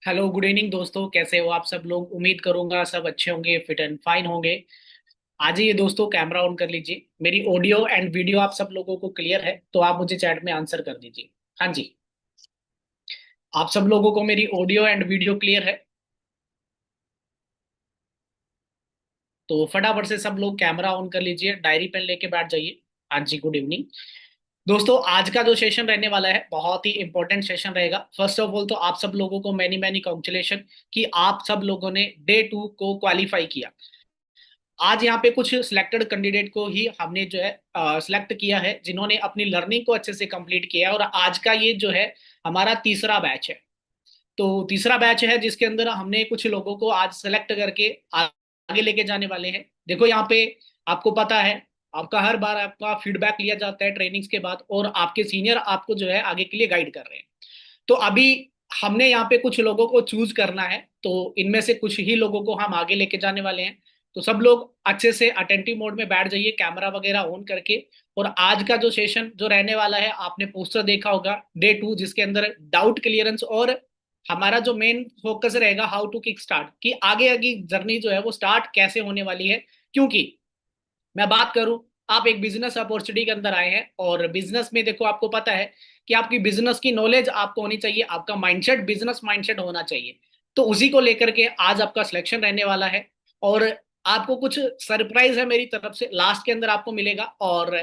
Hello, good evening दोस्तों। कैसे हो आप सब लोग? उम्मीद करूंगा सब अच्छे होंगे, फिट एंड फाइन होंगे। आ जाइए दोस्तों, कैमरा ऑन कर लीजिए। मेरी ऑडियो एंड वीडियो आप सब लोगों को क्लियर है तो आप मुझे चैट में आंसर कर दीजिए। हाँ जी। आप सब लोगों को मेरी ऑडियो एंड वीडियो क्लियर है? तो फटाफट से सब लोग कैमरा ऑन कर लीजिए, डायरी पेन लेके बैठ जाइए। हाँ जी, गुड इवनिंग दोस्तों। आज का जो सेशन रहने वाला है बहुत ही इंपॉर्टेंट सेशन रहेगा। फर्स्ट ऑफ ऑल तो आप सब लोगों को मैनी मैनी कॉन्ग्रेचुलेशन कि आप सब लोगों ने डे 2 को क्वालिफाई किया। आज यहाँ पे कुछ सिलेक्टेड कैंडिडेट को ही हमने जो है सिलेक्ट किया है, जिन्होंने अपनी लर्निंग को अच्छे से कंप्लीट किया है। और आज का ये जो है हमारा तीसरा बैच है। तो तीसरा बैच है जिसके अंदर हमने कुछ लोगों को आज सेलेक्ट करके आगे लेके जाने वाले हैं। देखो यहाँ पे आपको पता है, आपका हर बार आपका फीडबैक लिया जाता है ट्रेनिंग्स के बाद, और आपके सीनियर आपको जो है आगे के लिए गाइड कर रहे हैं। तो अभी हमने यहाँ पे कुछ लोगों को चूज करना है, तो इनमें से कुछ ही लोगों को हम आगे लेके जाने वाले हैं। तो सब लोग अच्छे से अटेंटिव मोड में बैठ जाइए, कैमरा वगैरह ऑन करके। और आज का जो सेशन जो रहने वाला है, आपने पोस्टर देखा होगा डे 2, जिसके अंदर डाउट क्लियरेंस और हमारा जो मेन फोकस रहेगा हाउ टू किक स्टार्ट, कि आगे आगे जर्नी जो है वो स्टार्ट कैसे होने वाली है। क्योंकि मैं बात करूं, आप एक बिजनेस अपॉर्चुनिटी के अंदर आए हैं, और बिजनेस में देखो आपको पता है कि आपकी बिजनेस की नॉलेज आपको होनी चाहिए, आपका माइंडसेट बिजनेस माइंडसेट होना चाहिए। तो उसी को लेकर के आज आपका सिलेक्शन रहने वाला है। और आपको कुछ सरप्राइज है मेरी तरफ से, लास्ट के अंदर आपको मिलेगा। और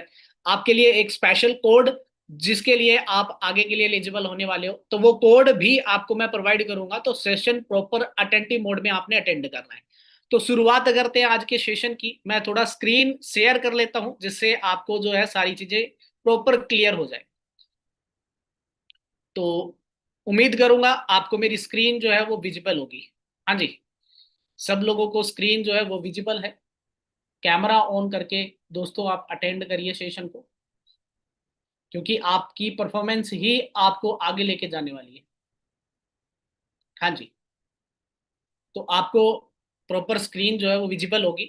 आपके लिए एक स्पेशल कोड, जिसके लिए आप आगे के लिए एलिजिबल होने वाले हो, तो वो कोड भी आपको मैं प्रोवाइड करूंगा। तो सेशन प्रॉपर अटेंटिव मोड में आपने अटेंड करना है। तो शुरुआत करते हैं आज के सेशन की। मैं थोड़ा स्क्रीन शेयर कर लेता हूं, जिससे आपको जो है सारी चीजें प्रॉपर क्लियर हो जाए। तो उम्मीद करूंगा आपको मेरी स्क्रीन जो है वो विजिबल होगी। हाँ जी, सब लोगों को स्क्रीन जो है वो विजिबल है। कैमरा ऑन करके दोस्तों आप अटेंड करिए सेशन को, क्योंकि आपकी परफॉर्मेंस ही आपको आगे लेके जाने वाली है। हाँ जी। तो आपको प्रॉपर स्क्रीन जो है वो विजिबल होगी।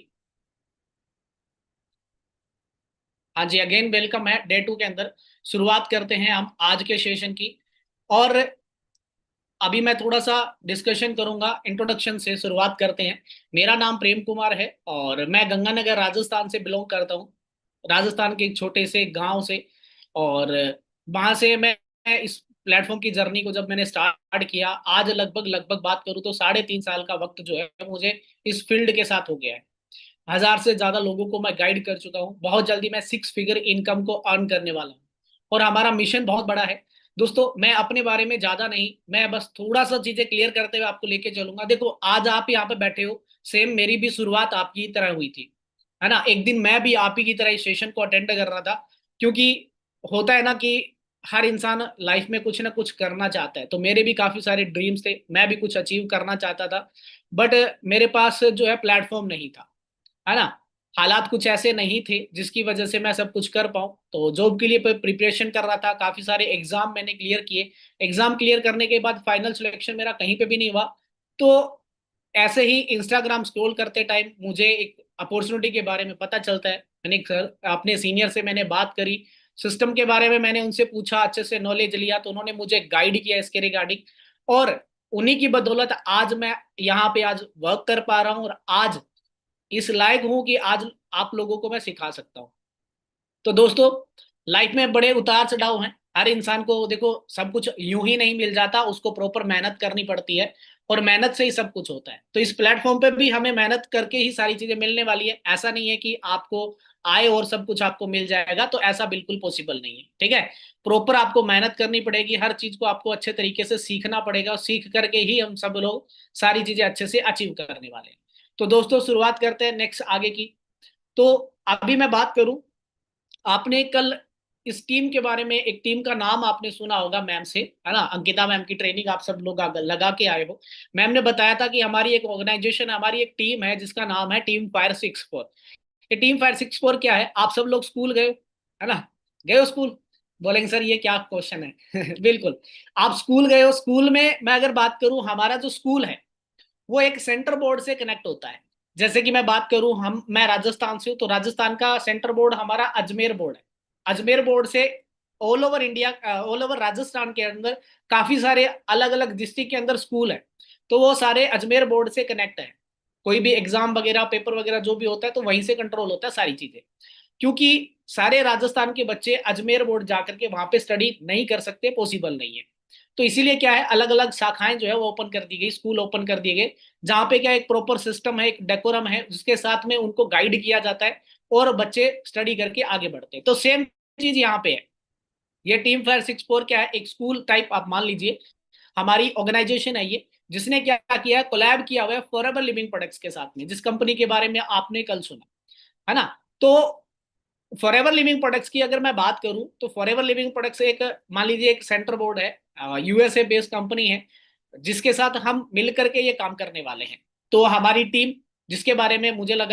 हाँ जी, अगेन वेलकम है डे 2 के अंदर। शुरुआत करते हैं हम आज के सेशन की। और अभी मैं थोड़ा सा डिस्कशन करूंगा, इंट्रोडक्शन से शुरुआत करते हैं। मेरा नाम प्रेम कुमार है और मैं गंगानगर राजस्थान से बिलोंग करता हूँ। राजस्थान के एक छोटे से गांव से। और वहां से मैं इस प्लेटफॉर्म की जर्नी को जब मैंने स्टार्ट किया, आज लगभग लगभग बात करूँ तो 3.5 साल का वक्त जो है मुझे इस फील्ड के साथ हो गया है। 1000 से ज्यादा लोगों को मैं गाइड कर चुका हूँ। बहुत जल्दी मैं 6 फिगर इनकम को अर्न करने वाला हूँ। और हमारा मिशन बहुत बड़ा है दोस्तों। मैं अपने बारे में ज्यादा नहीं, मैं बस थोड़ा सा चीजें क्लियर करते हुए आपको लेके चलूंगा। देखो, आज आप यहाँ पे बैठे हो, सेम मेरी भी शुरुआत आपकी तरह हुई थी, है ना। एक दिन मैं भी आप ही की तरह इस सेशन को अटेंड कर रहा था। क्योंकि होता है ना कि हर इंसान लाइफ में कुछ ना कुछ करना चाहता है। तो मेरे भी काफी सारे ड्रीम्स थे, मैं भी कुछ अचीव करना चाहता था। बट मेरे पास जो है प्लेटफॉर्म नहीं था, है ना। हालात कुछ ऐसे नहीं थे जिसकी वजह से मैं सब कुछ कर पाऊँ। तो जॉब के लिए प्रिपरेशन कर रहा था, काफी सारे एग्जाम मैंने क्लियर किए। एग्जाम क्लियर करने के बाद फाइनल सिलेक्शन मेरा कहीं पे भी नहीं हुआ। तो ऐसे ही इंस्टाग्राम स्क्रॉल करते टाइम मुझे एक अपॉर्चुनिटी के बारे में पता चलता है। मैंने अपने सीनियर से मैंने बात करी, सिस्टम के बारे में मैंने उनसे पूछा, अच्छे से नॉलेज लिया, तो उन्होंने मुझे गाइड किया इसके रिगार्डिंग। और उन्हीं की बदौलत आज मैं यहाँ पे आज वर्क कर पा रहा हूँ, और आज इस लायक हूं कि आज आप लोगों को मैं सिखा सकता हूं। तो दोस्तों, लाइफ में बड़े उतार चढ़ाव हैं। हर इंसान को देखो सब कुछ यूं ही नहीं मिल जाता, उसको प्रॉपर मेहनत करनी पड़ती है। और मेहनत से ही सब कुछ होता है। तो इस प्लेटफॉर्म पे भी हमें मेहनत करके ही सारी चीजें मिलने वाली है। ऐसा नहीं है कि आपको आए और सब कुछ आपको मिल जाएगा, तो ऐसा बिल्कुल पॉसिबल नहीं है। ठीक है, प्रॉपर आपको मेहनत करनी पड़ेगी, हर चीज को आपको अच्छे तरीके से सीखना पड़ेगा, और सीख करके ही हम सब लोग सारी चीजें अच्छे से अचीव करने वाले हैं। तो दोस्तों, शुरुआत करते हैं नेक्स्ट आगे की। तो अभी मैं बात करूं, आपने कल इस टीम के बारे में, एक टीम का नाम आपने सुना होगा मैम से, है ना। अंकिता मैम की ट्रेनिंग आप सब लोग लगा के आए हो। मैम ने बताया था कि हमारी एक ऑर्गेनाइजेशन, हमारी एक टीम है जिसका नाम है टीम फायर 64। ये टीम फायर 64 क्या है? आप सब लोग स्कूल गए हो, है ना। गए हो स्कूल? बोलेंगे सर ये क्या क्वेश्चन है। बिल्कुल, आप स्कूल गए हो। स्कूल में मैं अगर बात करूं, हमारा जो स्कूल है वो एक सेंटर बोर्ड से कनेक्ट होता है। जैसे कि मैं बात करूं, मैं राजस्थान से हूं, तो राजस्थान का सेंटर बोर्ड हमारा अजमेर बोर्ड है। अजमेर बोर्ड से all over India, all over Rajasthan के अंदर काफी सारे अलग अलग डिस्ट्रिक्ट के अंदर स्कूल है। तो वो सारे अजमेर बोर्ड से कनेक्ट है। कोई भी एग्जाम वगैरह पेपर वगैरह जो भी होता है तो वहीं से कंट्रोल होता है सारी चीजें। क्योंकि सारे राजस्थान के बच्चे अजमेर बोर्ड जाकर के वहां पे स्टडी नहीं कर सकते, पॉसिबल नहीं है। तो इसीलिए क्या है, अलग अलग शाखाएं जो है वो ओपन कर दी गई, स्कूल ओपन कर दिए गए, जहां पे क्या एक प्रॉपर सिस्टम है, एक डेकोरम है, जिसके साथ में उनको गाइड किया जाता है और बच्चे स्टडी करके आगे बढ़ते हैं। तो सेम चीज यहाँ पे है। ये टीम फायर 64 क्या है, एक स्कूल टाइप आप मान लीजिए। हमारी ऑर्गेनाइजेशन है ये, जिसने क्या किया है, कोलैब किया हुआ है फॉरएवर लिविंग प्रोडक्ट्स के साथ में, जिस कंपनी के बारे में आपने कल सुना, है ना। तो फॉरएवर लिविंग प्रोडक्ट्स की अगर मैं बात करूं तो फॉरएवर लिविंग प्रोडक्ट्स एक, मान लीजिए एक सेंटर बोर्ड है, यूएसए बेस्ड कंपनी है, जिसके साथ हम मिल करके ये काम करने वाले हैं। तो हमारी टीम, जिसके बारे में मुझे लग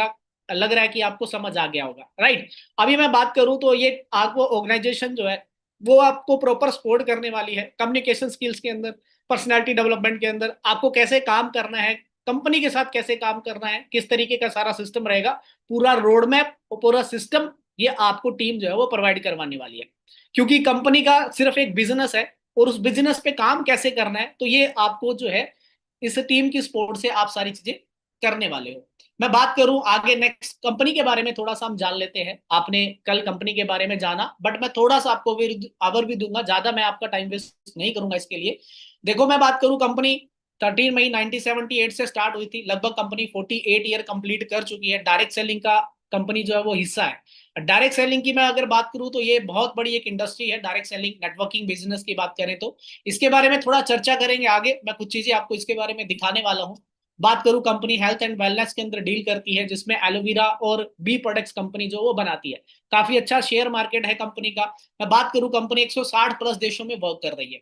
रहा है कि आपको समझ आ गया होगा, राइट। अभी मैं बात करूं तो ये आपको ऑर्गेनाइजेशन जो है वो आपको प्रॉपर सपोर्ट करने वाली है कम्युनिकेशन स्किल्स के अंदर, पर्सनालिटी डेवलपमेंट के अंदर, आपको कैसे काम करना है, कंपनी के साथ कैसे काम करना है, किस तरीके का सारा सिस्टम रहेगा, पूरा रोड मैप और पूरा सिस्टम ये आपको टीम जो है वो प्रोवाइड करवाने वाली है। क्योंकि कंपनी का सिर्फ एक बिजनेस है और उस बिजनेस पे काम कैसे करना है, तो ये आपको जो है इस टीम की सपोर्ट से आप सारी चीजें करने वाले हो। मैं बात करूं आगे नेक्स्ट कंपनी के बारे में, थोड़ा सा हम जान लेते हैं। आपने कल कंपनी के बारे में जाना, बट मैं थोड़ा सा आपको आवर भी दूंगा, ज्यादा मैं आपका टाइम वेस्ट नहीं करूंगा इसके लिए। देखो मैं बात करूं, कंपनी 13 मई 1978 से स्टार्ट हुई थी, लगभग कंपनी 48 ईयर कंप्लीट कर चुकी है। डायरेक्ट सेलिंग का कंपनी जो है वो हिस्सा है। डायरेक्ट सेलिंग की मैं अगर बात करूं तो ये बहुत बड़ी एक इंडस्ट्री है, डायरेक्ट सेलिंग नेटवर्किंग बिजनेस की बात करें तो। इसके बारे में थोड़ा चर्चा करेंगे आगे, मैं कुछ चीजें आपको इसके बारे में दिखाने वाला हूँ। बात करूं, कंपनी हेल्थ एंड वेलनेस के अंदर डील करती है, जिसमें एलोवेरा और बी प्रोडक्ट्स कंपनी जो वो बनाती है। काफी अच्छा शेयर मार्केट है कंपनी का। मैं बात करूं, कंपनी 160 प्लस देशों में वर्क कर रही है।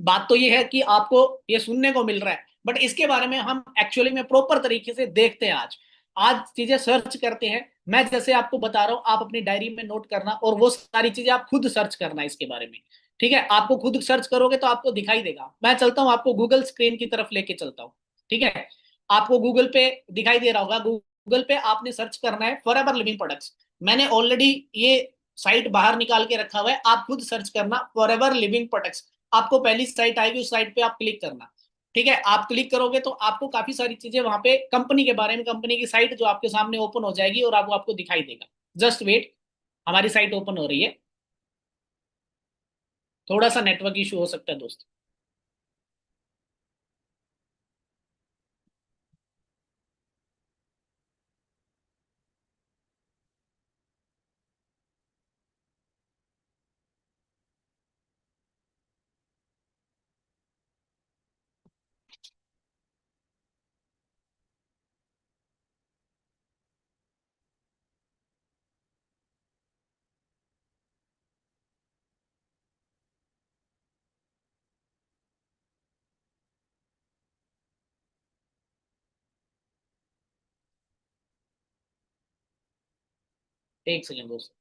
बात तो ये है कि आपको ये सुनने को मिल रहा है, बट इसके बारे में हम एक्चुअली में प्रॉपर तरीके से देखते हैं। आज आज चीजें सर्च करते हैं। मैं जैसे आपको बता रहा हूं, आप अपनी डायरी में नोट करना और वो सारी चीजें आप खुद सर्च करना इसके बारे में। ठीक है, आपको खुद सर्च करोगे तो आपको दिखाई देगा। मैं चलता हूं, आपको गूगल स्क्रीन की तरफ लेके चलता हूं। ठीक है, आपको गूगल पे दिखाई दे रहा होगा, गूगल पे आपने सर्च करना है फॉरएवर लिविंग प्रोडक्ट्स। मैंने ऑलरेडी ये साइट बाहर निकाल के रखा हुआ है, आप खुद सर्च करना फॉरएवर लिविंग प्रोडक्ट्स। आपको पहली साइट आएगी, उस साइट पे आप क्लिक करना। ठीक है, आप क्लिक करोगे तो आपको काफी सारी चीजें वहां पे कंपनी के बारे में, कंपनी की साइट जो आपके सामने ओपन हो जाएगी और आपको दिखाई देगा। जस्ट वेट, हमारी साइट ओपन हो रही है। थोड़ा सा नेटवर्क इशू हो सकता है दोस्त। एक सेकेंड दोस्त।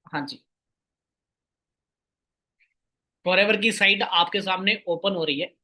हाँ जी, फॉरएवर की साइट आपके सामने ओपन हो रही है।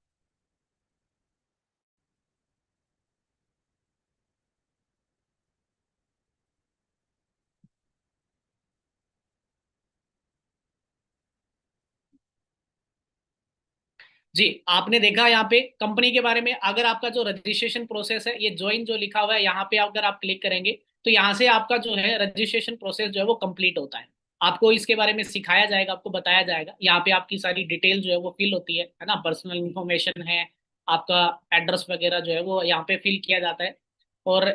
जी, आपने देखा यहाँ पे कंपनी के बारे में, अगर आपका जो रजिस्ट्रेशन प्रोसेस है, ये ज्वाइन जो लिखा हुआ है यहाँ पे अगर आप क्लिक करेंगे तो यहाँ से आपका जो है रजिस्ट्रेशन प्रोसेस जो है वो कंप्लीट होता है। आपको इसके बारे में सिखाया जाएगा, आपको बताया जाएगा। यहाँ पे आपकी सारी डिटेल जो है वो फिल होती है ना, पर्सनल इंफॉर्मेशन है, आपका एड्रेस वगैरह जो है वो यहाँ पे फिल किया जाता है। और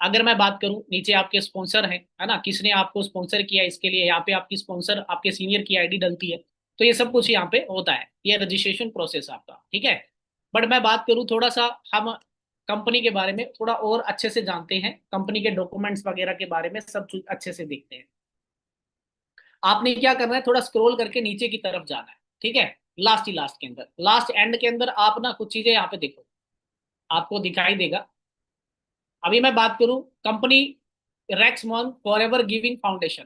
अगर मैं बात करूं, नीचे आपके स्पॉन्सर हैं, है ना, किसने आपको स्पॉन्सर किया, इसके लिए यहाँ पे आपकी स्पॉन्सर, आपके सीनियर की आईडी डलती है। तो ये सब कुछ यहाँ पे होता है, ये रजिस्ट्रेशन प्रोसेस आपका। ठीक है, बट मैं बात करूँ थोड़ा सा, हम कंपनी के बारे में थोड़ा और अच्छे से जानते हैं, कंपनी के डॉक्यूमेंट्स वगैरह के बारे में सब कुछ अच्छे से देखते हैं। आपने क्या करना है, थोड़ा स्क्रॉल करके नीचे की तरफ जाना है। ठीक है, लास्ट ही लास्ट के अंदर, लास्ट एंड के अंदर आप ना कुछ चीजें यहाँ पे देखो, आपको दिखाई देगा। अभी मैं बात करूं कंपनी रेक्समॉन फॉरएवर गिविंग फाउंडेशन,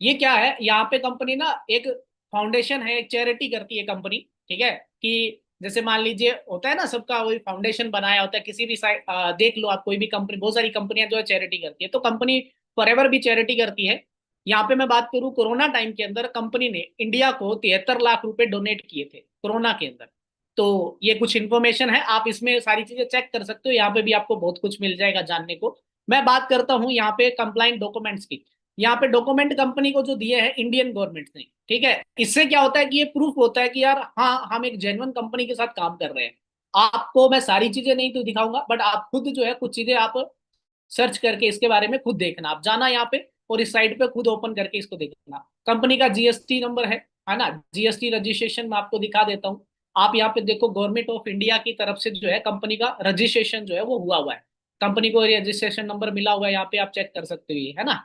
ये क्या है? यहाँ पे कंपनी ना एक फाउंडेशन है, एक चैरिटी करती है कंपनी। ठीक है, कि जैसे मान लीजिए होता है ना, सबका वही फाउंडेशन बनाया होता है किसी भी साइड, देख लो आप कोई भी कंपनी, बहुत सारी कंपनियां जो है चैरिटी करती है, तो कंपनी फॉरएवर भी चैरिटी करती है। यहाँ पे मैं बात करूं, कोरोना टाइम के अंदर कंपनी ने इंडिया को 73 लाख रुपए डोनेट किए थे कोरोना के अंदर। तो ये कुछ इन्फॉर्मेशन है, आप इसमें सारी चीजें चेक कर सकते हो, यहाँ पे भी आपको बहुत कुछ मिल जाएगा जानने को। मैं बात करता हूँ यहाँ पे कंप्लाइंट डॉक्यूमेंट्स की। यहाँ पे डॉक्यूमेंट कंपनी को जो दिए हैं इंडियन गवर्नमेंट ने, ठीक है, इससे क्या होता है कि ये प्रूफ होता है कि यार हाँ, हम एक जेन्युइन कंपनी के साथ काम कर रहे हैं। आपको मैं सारी चीजें नहीं तो दिखाऊंगा, बट आप खुद जो है कुछ चीजें आप सर्च करके इसके बारे में खुद देखना, आप जाना यहाँ पे और इस साइट पे खुद ओपन करके इसको देखना। कंपनी का जीएसटी नंबर है ना, जीएसटी रजिस्ट्रेशन मैं आपको दिखा देता हूँ। आप यहाँ पे देखो, गवर्नमेंट ऑफ इंडिया की तरफ से जो है कंपनी का रजिस्ट्रेशन जो है वो हुआ हुआ है। कंपनी को रजिस्ट्रेशन नंबर मिला हुआ है, यहाँ पे आप चेक कर सकते हो, ये है ना।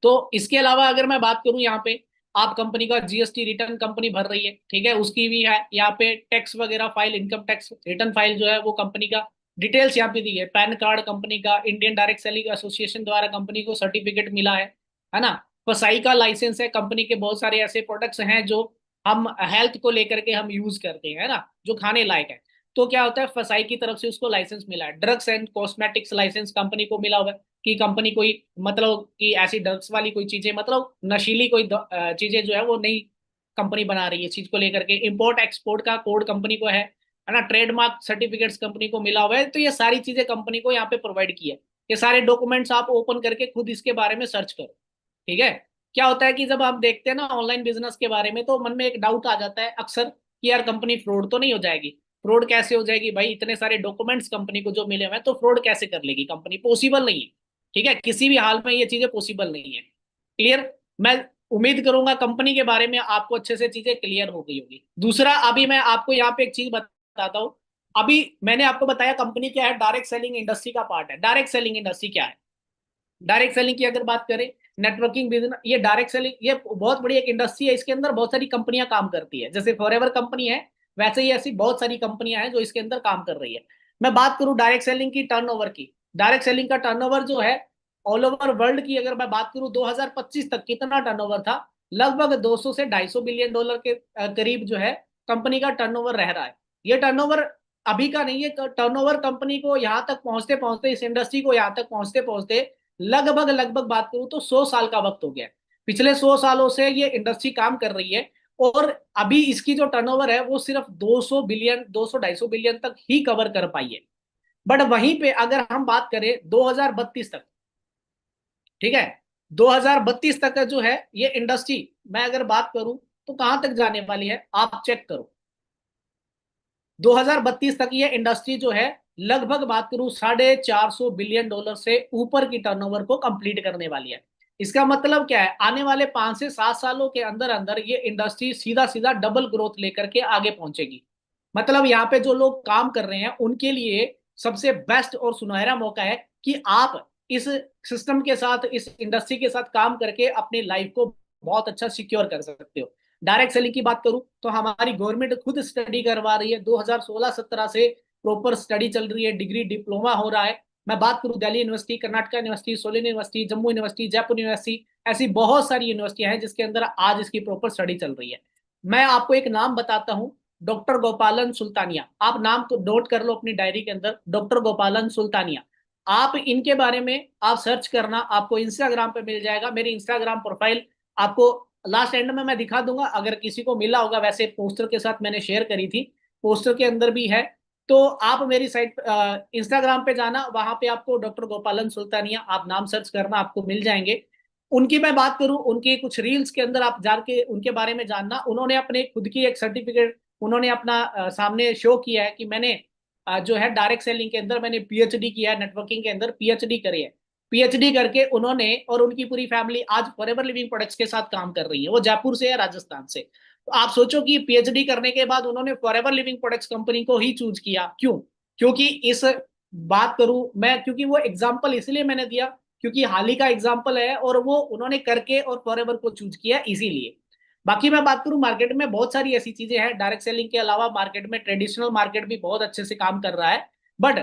तो इसके अलावा अगर मैं बात करूं, यहाँ पे आप कंपनी का जीएसटी रिटर्न कंपनी भर रही है, ठीक है, उसकी भी है यहाँ पे टैक्स वगैरह file, income tax return file जो है वो कंपनी का डिटेल्स यहाँ पे दी है। पैन कार्ड कंपनी का, इंडियन डायरेक्ट सेलिंग एसोसिएशन द्वारा कंपनी को सर्टिफिकेट मिला है ना। फसाई का लाइसेंस है, कंपनी के बहुत सारे ऐसे प्रोडक्ट्स हैं जो हम हेल्थ को लेकर के हम यूज करते हैं, है ना, जो खाने लायक है। तो क्या होता है, फसाई की तरफ से उसको लाइसेंस मिला है। Drugs and cosmetics licence company को मिला हुआ है, कि कंपनी कोई मतलब कि ऐसी ड्रग्स वाली कोई चीजें, मतलब नशीली कोई चीजें जो है वो नई कंपनी बना रही है, इस चीज को लेकर के। इंपोर्ट एक्सपोर्ट का कोड कंपनी को है ना। ट्रेडमार्क सर्टिफिकेट्स कंपनी को मिला हुआ है। तो ये सारी चीजें कंपनी को यहाँ पे प्रोवाइड की है। ये सारे डॉक्यूमेंट्स आप ओपन करके खुद इसके बारे में सर्च करो, ठीक है। क्या होता है कि जब आप देखते हैं ना ऑनलाइन बिजनेस के बारे में, तो मन में एक डाउट आ जाता है अक्सर कि यार कंपनी फ्रॉड तो नहीं हो जाएगी? फ्रॉड कैसे हो जाएगी भाई, इतने सारे डॉक्यूमेंट्स कंपनी को जो मिले हुए हैं, तो फ्रॉड कैसे कर लेगी कंपनी? पॉसिबल नहीं है, ठीक है, किसी भी हाल में ये चीजें पॉसिबल नहीं है। क्लियर? मैं उम्मीद करूंगा कंपनी के बारे में आपको अच्छे से चीजें क्लियर हो गई होगी। दूसरा, अभी मैं आपको यहाँ पे एक चीज बताता हूँ। अभी मैंने आपको बताया कंपनी क्या है, डायरेक्ट सेलिंग इंडस्ट्री का पार्ट है। डायरेक्ट सेलिंग इंडस्ट्री क्या है? डायरेक्ट सेलिंग की अगर बात करें, नेटवर्किंग बिजनेस, ये डायरेक्ट सेलिंग ये बहुत बड़ी एक इंडस्ट्री है। इसके अंदर बहुत सारी कंपनियां काम करती है, जैसे फॉरएवर कंपनी है, वैसे ही ऐसी बहुत सारी कंपनियां हैं जो इसके अंदर काम कर रही है। मैं बात करूं डायरेक्ट सेलिंग की टर्नओवर की, डायरेक्ट सेलिंग का टर्नओवर जो है ऑल ओवर वर्ल्ड की अगर मैं बात करूं, 2025 तक कितना टर्नओवर था? लगभग 200 से 250 बिलियन डॉलर के करीब जो है कंपनी का टर्नओवर रह रहा है। ये टर्नओवर अभी का नहीं है, टर्नओवर कंपनी को यहाँ तक पहुंचते पहुंचते, इस इंडस्ट्री को यहाँ तक पहुंचते पहुंचते लगभग लगभग बात करूं तो 100 साल का वक्त हो गया। पिछले 100 सालों से ये इंडस्ट्री काम कर रही है, और अभी इसकी जो टर्नओवर है वो सिर्फ 200 बिलियन, 200-250 बिलियन तक ही कवर कर पाई है। बट वहीं पे अगर हम बात करें 2032 तक, ठीक है, 2032 तक का जो है ये इंडस्ट्री, मैं अगर बात करूं तो कहां तक जाने वाली है आप चेक करो। 2032 तक ये इंडस्ट्री जो है लगभग बात करूं 450 बिलियन डॉलर से ऊपर की टर्नओवर को कंप्लीट करने वाली है। इसका मतलब क्या है, आने वाले 5 से 7 सालों के अंदर अंदर ये इंडस्ट्री सीधा सीधा डबल ग्रोथ लेकर के आगे पहुंचेगी। मतलब यहाँ पे जो लोग काम कर रहे हैं उनके लिए सबसे बेस्ट और सुनहरा मौका है कि आप इस सिस्टम के साथ, इस इंडस्ट्री के साथ काम करके अपनी लाइफ को बहुत अच्छा सिक्योर कर सकते हो। डायरेक्ट सेलिंग की बात करूं तो हमारी गवर्नमेंट खुद स्टडी करवा रही है, 2016-17 से प्रॉपर स्टडी चल रही है, डिग्री डिप्लोमा हो रहा है। मैं बात करूं दिल्ली यूनिवर्सिटी, कर्नाटका यूनिवर्सिटी, सोलिन university, Jammu university, Jaipur university, ऐसी बहुत सारी यूनिवर्सिटियां हैं जिसके अंदर आज इसकी प्रॉपर स्टडी चल रही है। मैं आपको एक नाम बताता हूं, डॉक्टर गोपालन सुल्तानिया। आप नाम को नोट कर लो अपनी डायरी के अंदर, डॉक्टर गोपालन सुल्तानिया। आप इनके बारे में आप सर्च करना, आपको इंस्टाग्राम पे मिल जाएगा। मेरी इंस्टाग्राम प्रोफाइल आपको लास्ट एंड में मैं दिखा दूंगा, अगर किसी को मिला होगा, वैसे पोस्टर के साथ मैंने शेयर करी थी, पोस्टर के अंदर भी है। तो आप मेरी साइट इंस्टाग्राम पे जाना, वहां पे आपको डॉक्टर गोपालन सुल्तानिया आप नाम सर्च करना, आपको मिल जाएंगे। उनकी मैं बात करूं, उनके कुछ रील्स के अंदर आप जाके उनके बारे में जानना। उन्होंने अपने खुद की एक सर्टिफिकेट उन्होंने अपना सामने शो किया है कि मैंने जो है डायरेक्ट सेलिंग के अंदर मैंने पीएचडी किया है, नेटवर्किंग के अंदर पीएचडी करी है। पीएचडी करके उन्होंने और उनकी पूरी फैमिली आज फॉरएवर लिविंग प्रोडक्ट्स के साथ काम कर रही है। वो जयपुर से है, राजस्थान से। तो आप सोचो कि पीएचडी करने के बाद उन्होंने फॉरएवर लिविंग प्रोडक्ट्स कंपनी को ही चूज किया, क्यों? क्योंकि इस बात करूं मैं, क्योंकि वो एग्जाम्पल इसलिए मैंने दिया क्योंकि हाल ही का एग्जाम्पल है, और वो उन्होंने करके और फॉरएवर को चूज किया इसीलिए। बाकी मैं बात करूं, मार्केट में बहुत सारी ऐसी चीजें हैं डायरेक्ट सेलिंग के अलावा। मार्केट में ट्रेडिशनल मार्केट भी बहुत अच्छे से काम कर रहा है। बट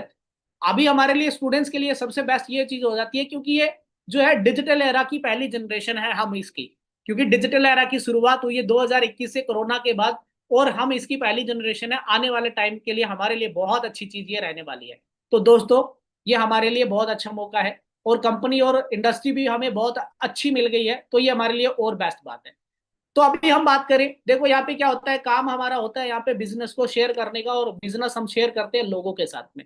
अभी हमारे लिए स्टूडेंट्स के लिए सबसे बेस्ट ये चीज हो जाती है, क्योंकि ये जो है डिजिटल एरा की पहली जनरेशन है हम इसकी, क्योंकि डिजिटल एरा की शुरुआत हुई है 2021 से कोरोना के बाद, और हम इसकी पहली जनरेशन है। आने वाले टाइम के लिए हमारे लिए बहुत अच्छी चीज ये रहने वाली है। तो दोस्तों, ये हमारे लिए बहुत अच्छा मौका है, और कंपनी और इंडस्ट्री भी हमें बहुत अच्छी मिल गई है, तो ये हमारे लिए और बेस्ट बात है। तो अभी हम बात करें, देखो यहाँ पे क्या होता है, काम हमारा होता है यहाँ पे बिजनेस को शेयर करने का, और बिजनेस हम शेयर करते हैं लोगों के साथ में।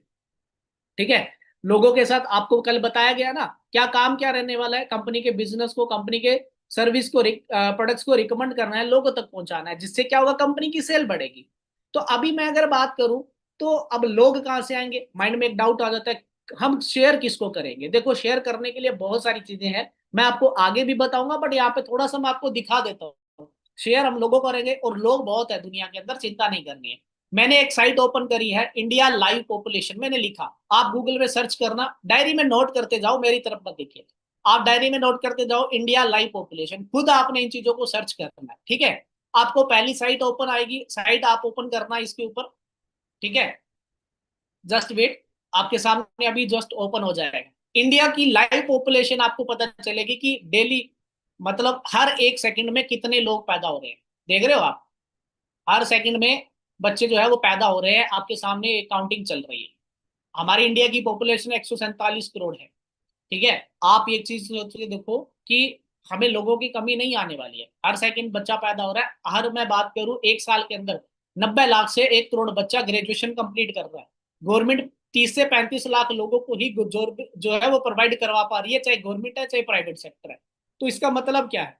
ठीक है, लोगों के साथ आपको कल बताया गया ना, क्या काम क्या रहने वाला है, कंपनी के बिजनेस को, कंपनी के सर्विस को, प्रोडक्ट्स को रिकमेंड करना है, लोगों तक पहुंचाना है, जिससे क्या होगा, कंपनी की सेल बढ़ेगी। तो अभी मैं अगर बात करूं, तो अब लोग कहां से आएंगे, माइंड में एक डाउट आ जाता है, हम शेयर किसको करेंगे। देखो, शेयर करने के लिए बहुत सारी चीजें हैं, मैं आपको आगे भी बताऊंगा, बट यहाँ पे थोड़ा सा मैं आपको दिखा देता हूँ। शेयर हम लोगों को करेंगे, और लोग बहुत है दुनिया के अंदर, चिंता नहीं करनी है। मैंने एक साइट ओपन करी है, इंडिया लाइव पॉपुलेशन, मैंने लिखा, आप गूगल में सर्च करना, डायरी में नोट करते जाओ, मेरी तरफ मत देखिए, आप डायरी में नोट करते जाओ, इंडिया लाइव पॉपुलेशन, खुद आपने इन चीजों को सर्च करना है। ठीक है, आपको पहली साइट ओपन आएगी, साइट आप ओपन करना इसके ऊपर। ठीक है, जस्ट वेट, आपके सामने अभी जस्ट ओपन हो जाएगा। इंडिया की लाइव पॉपुलेशन आपको पता चलेगी कि डेली, मतलब हर एक सेकंड में कितने लोग पैदा हो रहे हैं। देख रहे हो आप, हर सेकंड में बच्चे जो है वो पैदा हो रहे हैं, आपके सामने एक काउंटिंग चल रही है। हमारी इंडिया की पॉपुलेशन 147 करोड़ है। ठीक है, आप एक चीज सोच के देखो कि हमें लोगों की कमी नहीं आने वाली है, हर सेकंड बच्चा पैदा हो रहा है। हर, मैं बात करूं, एक साल के अंदर 90 लाख से 1 करोड़ बच्चा ग्रेजुएशन कंप्लीट कर रहा है। गवर्नमेंट 30 से 35 लाख लोगों को ही जो है वो प्रोवाइड करवा पा रही है, चाहे गवर्नमेंट है चाहे प्राइवेट सेक्टर है। तो इसका मतलब क्या है,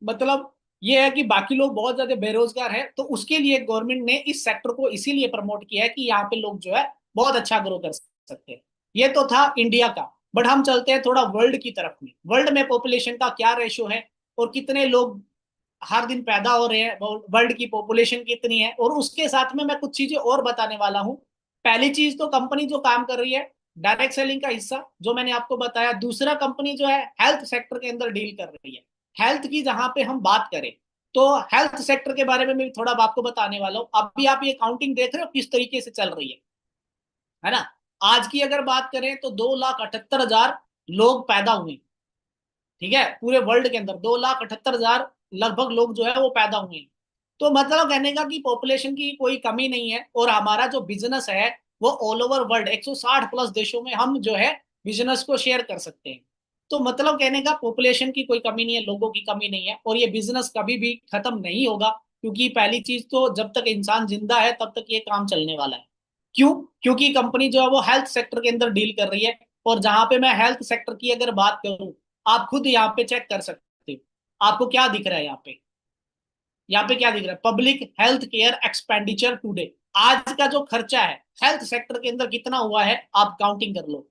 मतलब ये है कि बाकी लोग बहुत ज्यादा बेरोजगार है, तो उसके लिए गवर्नमेंट ने इस सेक्टर को इसीलिए प्रमोट किया है कि यहाँ पे लोग जो है बहुत अच्छा ग्रो कर सकते हैं। ये तो था इंडिया का, बट हम चलते हैं थोड़ा वर्ल्ड की तरफ में। वर्ल्ड में पॉपुलेशन का क्या रेशो है, और कितने लोग हर दिन पैदा हो रहे हैं, वर्ल्ड की पॉपुलेशन कितनी है, और उसके साथ में मैं कुछ चीजें और बताने वाला हूँ। पहली चीज तो कंपनी जो काम कर रही है, डायरेक्ट सेलिंग का हिस्सा जो मैंने आपको बताया। दूसरा, कंपनी जो है हेल्थ सेक्टर के अंदर डील कर रही है। हेल्थ की जहां पे हम बात करें, तो हेल्थ सेक्टर के बारे में मैं थोड़ा आपको बताने वाला हूँ। अभी आप ये काउंटिंग देख रहे हो किस तरीके से चल रही है ना। आज की अगर बात करें तो 2,78,000 लोग पैदा हुए। ठीक है, पूरे वर्ल्ड के अंदर 2,78,000 लगभग लोग जो है वो पैदा हुए। तो मतलब कहने का कि पॉपुलेशन की कोई कमी नहीं है, और हमारा जो बिजनेस है वो ऑल ओवर वर्ल्ड 160 प्लस देशों में हम जो है बिजनेस को शेयर कर सकते हैं। तो मतलब कहने का, पॉपुलेशन की कोई कमी नहीं है, लोगों की कमी नहीं है, और ये बिजनेस कभी भी खत्म नहीं होगा, क्योंकि पहली चीज तो जब तक इंसान जिंदा है तब तक ये काम चलने वाला है। क्यों? क्योंकि कंपनी जो है वो हेल्थ सेक्टर के अंदर डील कर रही है। और जहां पे मैं हेल्थ सेक्टर की अगर बात करूं, आप खुद यहाँ पे चेक कर सकते हो, आपको क्या दिख रहा है यहाँ पे, यहाँ पे क्या दिख रहा है, public health care expenditure today. आज का जो खर्चा है हेल्थ सेक्टर के अंदर कितना हुआ है, आप काउंटिंग कर लो,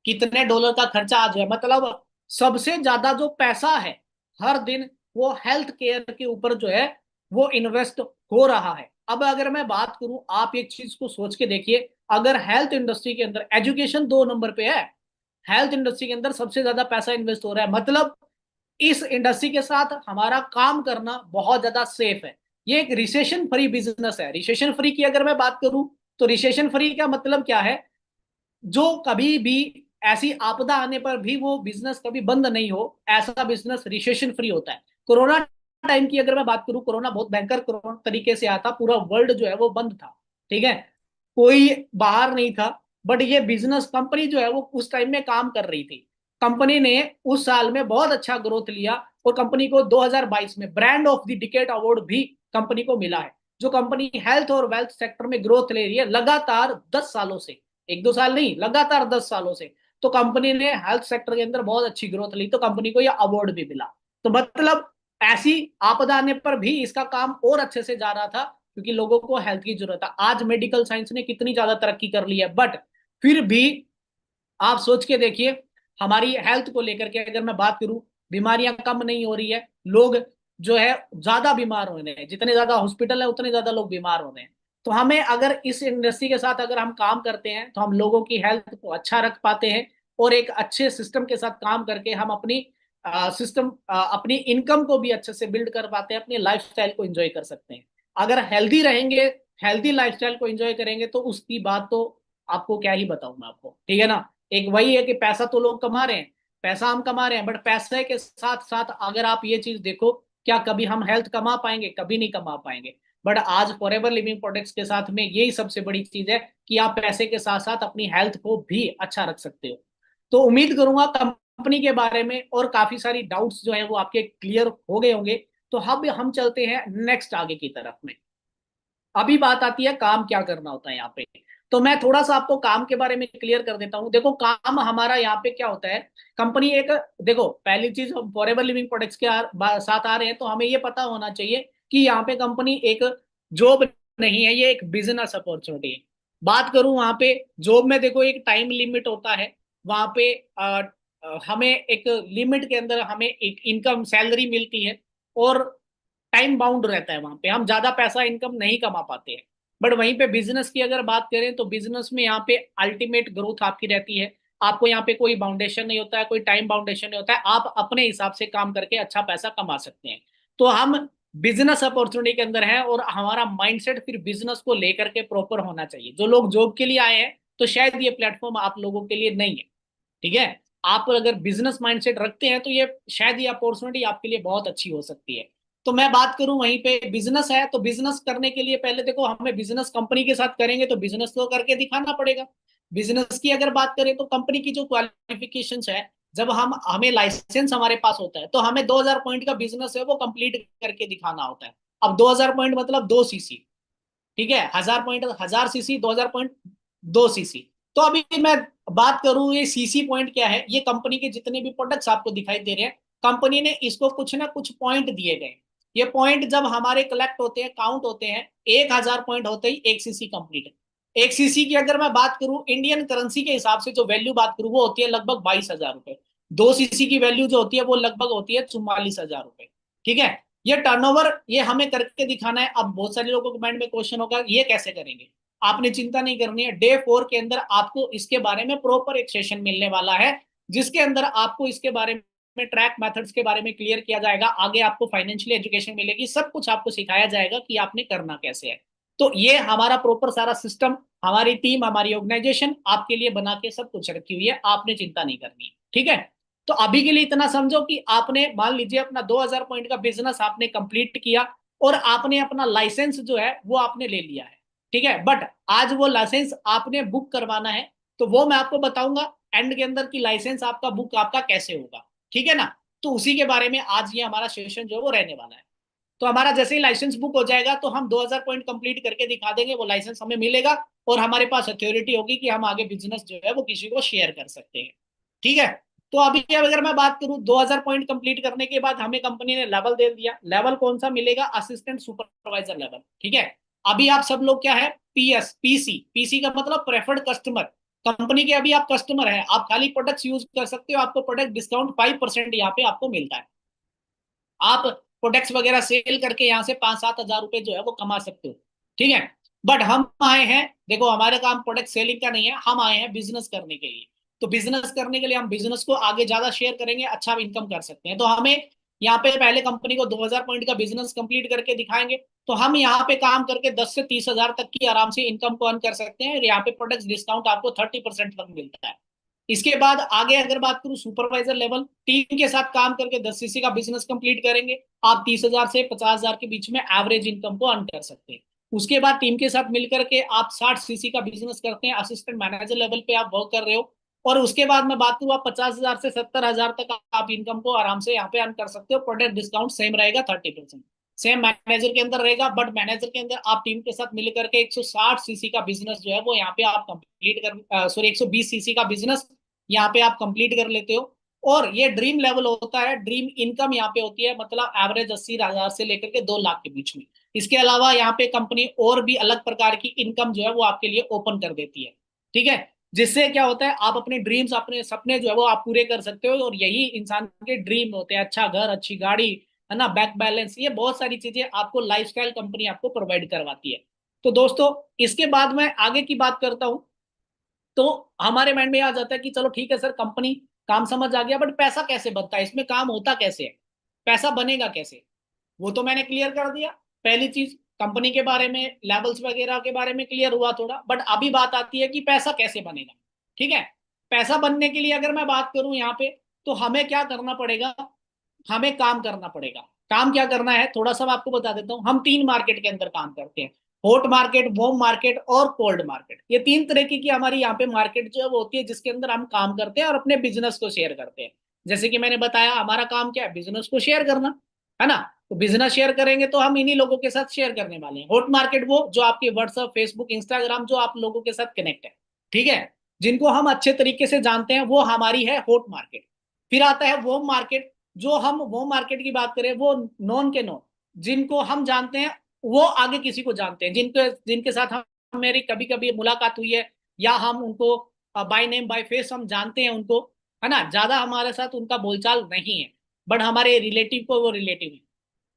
कितने डॉलर का खर्चा आज है। मतलब सबसे ज्यादा जो पैसा है हर दिन, वो हेल्थ केयर के ऊपर जो है वो इन्वेस्ट हो रहा है। अब अगर मैं बात करूं, आप एक चीज को सोच के देखिए, अगर हेल्थ इंडस्ट्री के अंदर एजुकेशन 2 नंबर पे है, हेल्थ इंडस्ट्री के अंदर सबसे ज्यादा पैसा इन्वेस्ट हो रहा है, मतलब इस इंडस्ट्री के साथ हमारा काम करना बहुत ज्यादा सेफ है। ये एक रिसेशन फ्री बिजनेस है। रिसेशन फ्री की अगर मैं बात करूं, तो रिसेशन फ्री का मतलब क्या है, जो कभी भी ऐसी आपदा आने पर भी वो बिजनेस कभी बंद नहीं हो, ऐसा बिजनेस रिसेशन फ्री होता है। कोरोना टाइम की अगर मैं बात करूं, कोरोना बहुत भयंकर कोरोना तरीके से आया था, पूरा वर्ल्ड जो है वो बंद था। ठीक है, कोई बाहर नहीं था, बट ये बिजनेस कंपनी जो है वो उस टाइम में काम कर रही थी। कंपनी ने उस साल में बहुत अच्छा ग्रोथ लिया, और कंपनी को 2022 में brand of the decade award भी कंपनी को मिला है। जो कंपनी हेल्थ और वेल्थ सेक्टर में ग्रोथ ले रही है लगातार 10 सालों से, 1-2 साल नहीं, लगातार 10 सालों से, तो कंपनी ने हेल्थ सेक्टर के अंदर बहुत अच्छी ग्रोथ ली, तो कंपनी को यह अवार्ड भी मिला। तो मतलब ऐसी आपदा आने पर भी इसका काम और अच्छे से जा रहा था, क्योंकि लोगों को हेल्थ की जरूरत है। आज मेडिकल साइंस ने कितनी ज्यादा तरक्की कर ली है, बट फिर भी आप सोच के देखिए, हमारी हेल्थ को लेकर के अगर मैं बात करूं, बीमारियां कम नहीं हो रही है, लोग जो है ज्यादा बीमार हो रहे हैं, जितने ज्यादा हॉस्पिटल है उतने ज्यादा लोग बीमार हो रहे हैं। तो हमें अगर इस इंडस्ट्री के साथ अगर हम काम करते हैं, तो हम लोगों की हेल्थ को अच्छा रख पाते हैं, और एक अच्छे सिस्टम के साथ काम करके हम अपनी सिस्टम अपनी इनकम को भी अच्छे से बिल्ड कर पाते हैं, अपनी लाइफस्टाइल को एंजॉय कर सकते हैं। अगर हेल्दी रहेंगे, हेल्दी लाइफस्टाइल को एंजॉय करेंगे, तो उसकी बात तो आपको क्या ही बताऊं मैं आपको, ठीक है ना। एक वही है कि पैसा तो लोग कमा रहे हैं, पैसा हम कमा रहे हैं, बट पैसे के साथ साथ अगर आप ये चीज देखो, क्या कभी हम हेल्थ कमा पाएंगे? कभी नहीं कमा पाएंगे। बट आज फॉरएवर लिविंग प्रोडक्ट्स के साथ में यही सबसे बड़ी चीज है कि आप पैसे के साथ साथ अपनी हेल्थ को भी अच्छा रख सकते हो। तो उम्मीद करूंगा कंपनी के बारे में और काफी सारी डाउट्स जो है वो आपके क्लियर हो गए होंगे। तो अब हम चलते हैं नेक्स्ट आगे की तरफ में। अभी बात आती है काम क्या करना होता है यहाँ पे। तो मैं थोड़ा सा आपको काम के बारे में क्लियर कर देता हूँ। देखो काम हमारा यहाँ पे क्या होता है, कंपनी एक, देखो पहली चीज हम फॉरएवर लिविंग प्रोडक्ट्स के साथ आ रहे हैं तो हमें ये पता होना चाहिए कि यहाँ पे कंपनी एक जॉब नहीं है, ये एक बिजनेस अपॉर्चुनिटी है। बात करूं वहां पे जॉब में, देखो एक टाइम लिमिट होता है वहां पे। हमें एक लिमिट के अंदर हमें एक इनकम सैलरी मिलती है, और टाइम बाउंड रहता है वहां पे, हम ज्यादा पैसा इनकम नहीं कमा पाते हैं। बट वहीं पे बिजनेस की अगर बात करें तो बिजनेस में यहाँ पे अल्टीमेट ग्रोथ आपकी रहती है। आपको यहाँ पे कोई बाउंडेशन नहीं होता है, कोई टाइम बाउंडेशन नहीं होता है, आप अपने हिसाब से काम करके अच्छा पैसा कमा सकते हैं। तो हम बिजनेस अपॉर्चुनिटी के अंदर है, और हमारा माइंडसेट फिर बिजनेस को लेकर के प्रॉपर होना चाहिए। जो लोग जॉब के लिए आए हैं तो शायद ये प्लेटफॉर्म आप लोगों के लिए नहीं है, ठीक है। आप अगर बिजनेस माइंडसेट रखते हैं तो ये शायद ये अपॉर्चुनिटी आपके लिए बहुत अच्छी हो सकती है। तो मैं बात करूं वहीं पे बिजनेस है, तो बिजनेस करने के लिए पहले देखो हमें बिजनेस कंपनी के साथ करेंगे तो बिजनेस तो करके दिखाना पड़ेगा। बिजनेस की अगर बात करें तो कंपनी की जो क्वालिफिकेशंस है, जब हम हमें लाइसेंस हमारे पास होता है तो हमें 2000 पॉइंट का बिजनेस है वो कंप्लीट करके दिखाना होता है। अब 2000 पॉइंट मतलब 2 सीसी, ठीक है, 1000 पॉइंट 1000 सीसी, 2000 पॉइंट 2 सीसी। तो अभी मैं बात करूं ये सीसी पॉइंट क्या है, ये कंपनी के जितने भी प्रोडक्ट्स आपको दिखाई दे रहे हैं, कंपनी ने इसको कुछ ना कुछ पॉइंट दिए गए। ये पॉइंट जब हमारे कलेक्ट होते हैं, काउंट होते हैं, 1000 पॉइंट होते ही 1 सीसी कंप्लीट है। 1 सीसी की अगर मैं बात करूं इंडियन करेंसी के हिसाब से जो वैल्यू बात करूं वो होती है लगभग 22,000 रुपए। 2 सीसी की वैल्यू जो होती है वो लगभग होती है 44,000 रुपए, ठीक है। ये टर्नओवर ये हमें करके दिखाना है। अब बहुत सारे लोगों के माइंड में क्वेश्चन होगा ये कैसे करेंगे। आपने चिंता नहीं करनी है, डे 4 के अंदर आपको इसके बारे में प्रॉपर एक सेशन मिलने वाला है, जिसके अंदर आपको इसके बारे में ट्रैक मेथड्स के बारे में क्लियर किया जाएगा। आगे आपको फाइनेंशियल एजुकेशन मिलेगी, सब कुछ आपको सिखाया जाएगा कि आपने करना कैसे है। तो ये हमारा प्रॉपर सारा सिस्टम, हमारी टीम, हमारी ऑर्गेनाइजेशन आपके लिए बना के सब कुछ रखी हुई है, आपने चिंता नहीं करनी है, ठीक है। तो अभी के लिए इतना समझो कि आपने मान लीजिए अपना 2000 पॉइंट का बिजनेस आपने कंप्लीट किया, और आपने अपना लाइसेंस जो है वो आपने ले लिया है, ठीक है। बट आज वो लाइसेंस आपने बुक करवाना है, तो वो मैं आपको बताऊंगा एंड के अंदर कि लाइसेंस आपका बुक आपका कैसे होगा, ठीक है ना। तो उसी के बारे में आज ये हमारा सेशन जो है वो रहने वाला है। तो हमारा जैसे ही लाइसेंस बुक हो जाएगा तो हम 2000 पॉइंट कंप्लीट करके दिखा देंगे, वो लाइसेंस हमें मिलेगा, और हमारे पास अथॉरिटी होगी कि हम आगे बिजनेस जो है वो किसी को शेयर कर सकते हैं, ठीक है। तो अभी अगर मैं बात करूं 2000 पॉइंट कंप्लीट करने के बाद हमें कंपनी ने लेवल दे दिया। लेवल कौन सा मिलेगा? असिस्टेंट सुपरवाइजर लेवल, ठीक है। अभी आप सब लोग क्या है, पीएस पीसी, पीसी का मतलब प्रेफर्ड कस्टमर, कंपनी के अभी आप कस्टमर हैं, आप खाली प्रोडक्ट्स यूज कर सकते हो, आपको प्रोडक्ट डिस्काउंट 5% यहाँ पे आपको मिलता है। आप प्रोडक्ट्स वगैरह सेल करके यहाँ से 5-7 हजार रुपए जो है वो कमा सकते हो, ठीक है। बट हम आए हैं, देखो हमारे काम प्रोडक्ट सेलिंग का नहीं है, हम आए हैं बिजनेस करने के लिए। तो बिजनेस करने के लिए हम बिजनेस को आगे ज्यादा शेयर करेंगे, अच्छा इनकम कर सकते हैं। तो हमें यहाँ पे पहले कंपनी को 2000 पॉइंट का बिजनेस कंप्लीट करके दिखाएंगे, तो हम यहाँ पे काम करके 10 से 30 हजार तक की आराम से इनकम को अर्न कर सकते हैं। और यहाँ पे प्रोडक्ट डिस्काउंट आपको 30% तक मिलता है। इसके बाद आगे अगर बात करूं सुपरवाइजर लेवल, टीम के साथ काम करके 10 सीसी का बिजनेस कंप्लीट करेंगे, आप 30 हजार से 50 हजार के बीच में एवरेज इनकम को अर्न कर सकते हैं। उसके बाद टीम के साथ मिलकर के आप 60 सीसी का बिजनेस करते हैं, असिस्टेंट मैनेजर लेवल पे आप वर्क कर रहे हो। और उसके बाद मैं बात करूँ आप 50 हजार से 70 हजार तक आप इनकम को आराम से यहाँ पे अर्न कर सकते हो। प्रोडक्ट डिस्काउंट सेम रहेगा 30%, सेम मैनेजर के अंदर रहेगा। बट मैनेजर के अंदर आप टीम के साथ मिलकर के 160 सीसी का बिजनेस जो है वो यहाँ पे आप कंप्लीट कर, सॉरी 120 सीसी का बिजनेस यहाँ पे आप कंप्लीट कर लेते हो। और ये ड्रीम लेवल होता है, ड्रीम इनकम यहाँ पे होती है, मतलब एवरेज 80 हजार से लेकर के 2 लाख के बीच में। इसके अलावा यहाँ पे कंपनी और भी अलग प्रकार की इनकम जो है वो आपके लिए ओपन कर देती है, ठीक है। जिससे क्या होता है, आप अपने ड्रीम्स, अपने सपने जो है वो आप पूरे कर सकते हो। और यही इंसान के ड्रीम होते हैं, अच्छा घर, अच्छी गाड़ी, है ना, बैंक बैलेंस, ये बहुत सारी चीजें आपको लाइफस्टाइल कंपनी आपको प्रोवाइड करवाती है। तो दोस्तों इसके बाद मैं आगे की बात करता हूँ। तो हमारे माइंड में आ जाता है कि चलो ठीक है सर, कंपनी काम समझ आ गया, बट पैसा कैसे बनता है, इसमें काम होता कैसे है, पैसा बनेगा कैसे? वो तो मैंने क्लियर कर दिया। पहली चीज, कंपनी के बारे में, लेवल्स वगैरह के बारे में क्लियर हुआ थोड़ा। बट अभी बात आती है कि पैसा कैसे बनेगा। ठीक है, पैसा बनने के लिए अगर मैं बात करूं यहाँ पे, तो हमें क्या करना पड़ेगा, हमें काम करना पड़ेगा। काम क्या करना है थोड़ा सा मैं आपको बता देता हूँ। हम तीन मार्केट के अंदर काम करते हैं, हॉट मार्केट, वार्म मार्केट और कोल्ड मार्केट। ये तीन तरीके की हमारी यहाँ पे मार्केट जो है वो होती है, जिसके अंदर हम काम करते हैं और अपने बिजनेस को शेयर करते हैं। जैसे कि मैंने बताया, हमारा काम क्या है, बिजनेस को शेयर करना, है ना। तो बिजनेस शेयर करेंगे तो हम इन्हीं लोगों के साथ शेयर करने वाले हैं। हॉट मार्केट वो जो आपके व्हाट्सएप, फेसबुक, इंस्टाग्राम, जो आप लोगों के साथ कनेक्ट है, ठीक है, जिनको हम अच्छे तरीके से जानते हैं, वो हमारी है हॉट मार्केट। फिर आता है वो मार्केट, जो हम वो मार्केट की बात करें, वो नॉन के नॉन, जिनको हम जानते हैं, वो आगे किसी को जानते हैं, जिनके जिनके साथ हम मेरी कभी कभी मुलाकात हुई है, या हम उनको बाय नेम बाय फेस हम जानते हैं उनको, है ना। ज्यादा हमारे साथ उनका बोलचाल नहीं है, बट हमारे रिलेटिव को वो रिलेटिव है।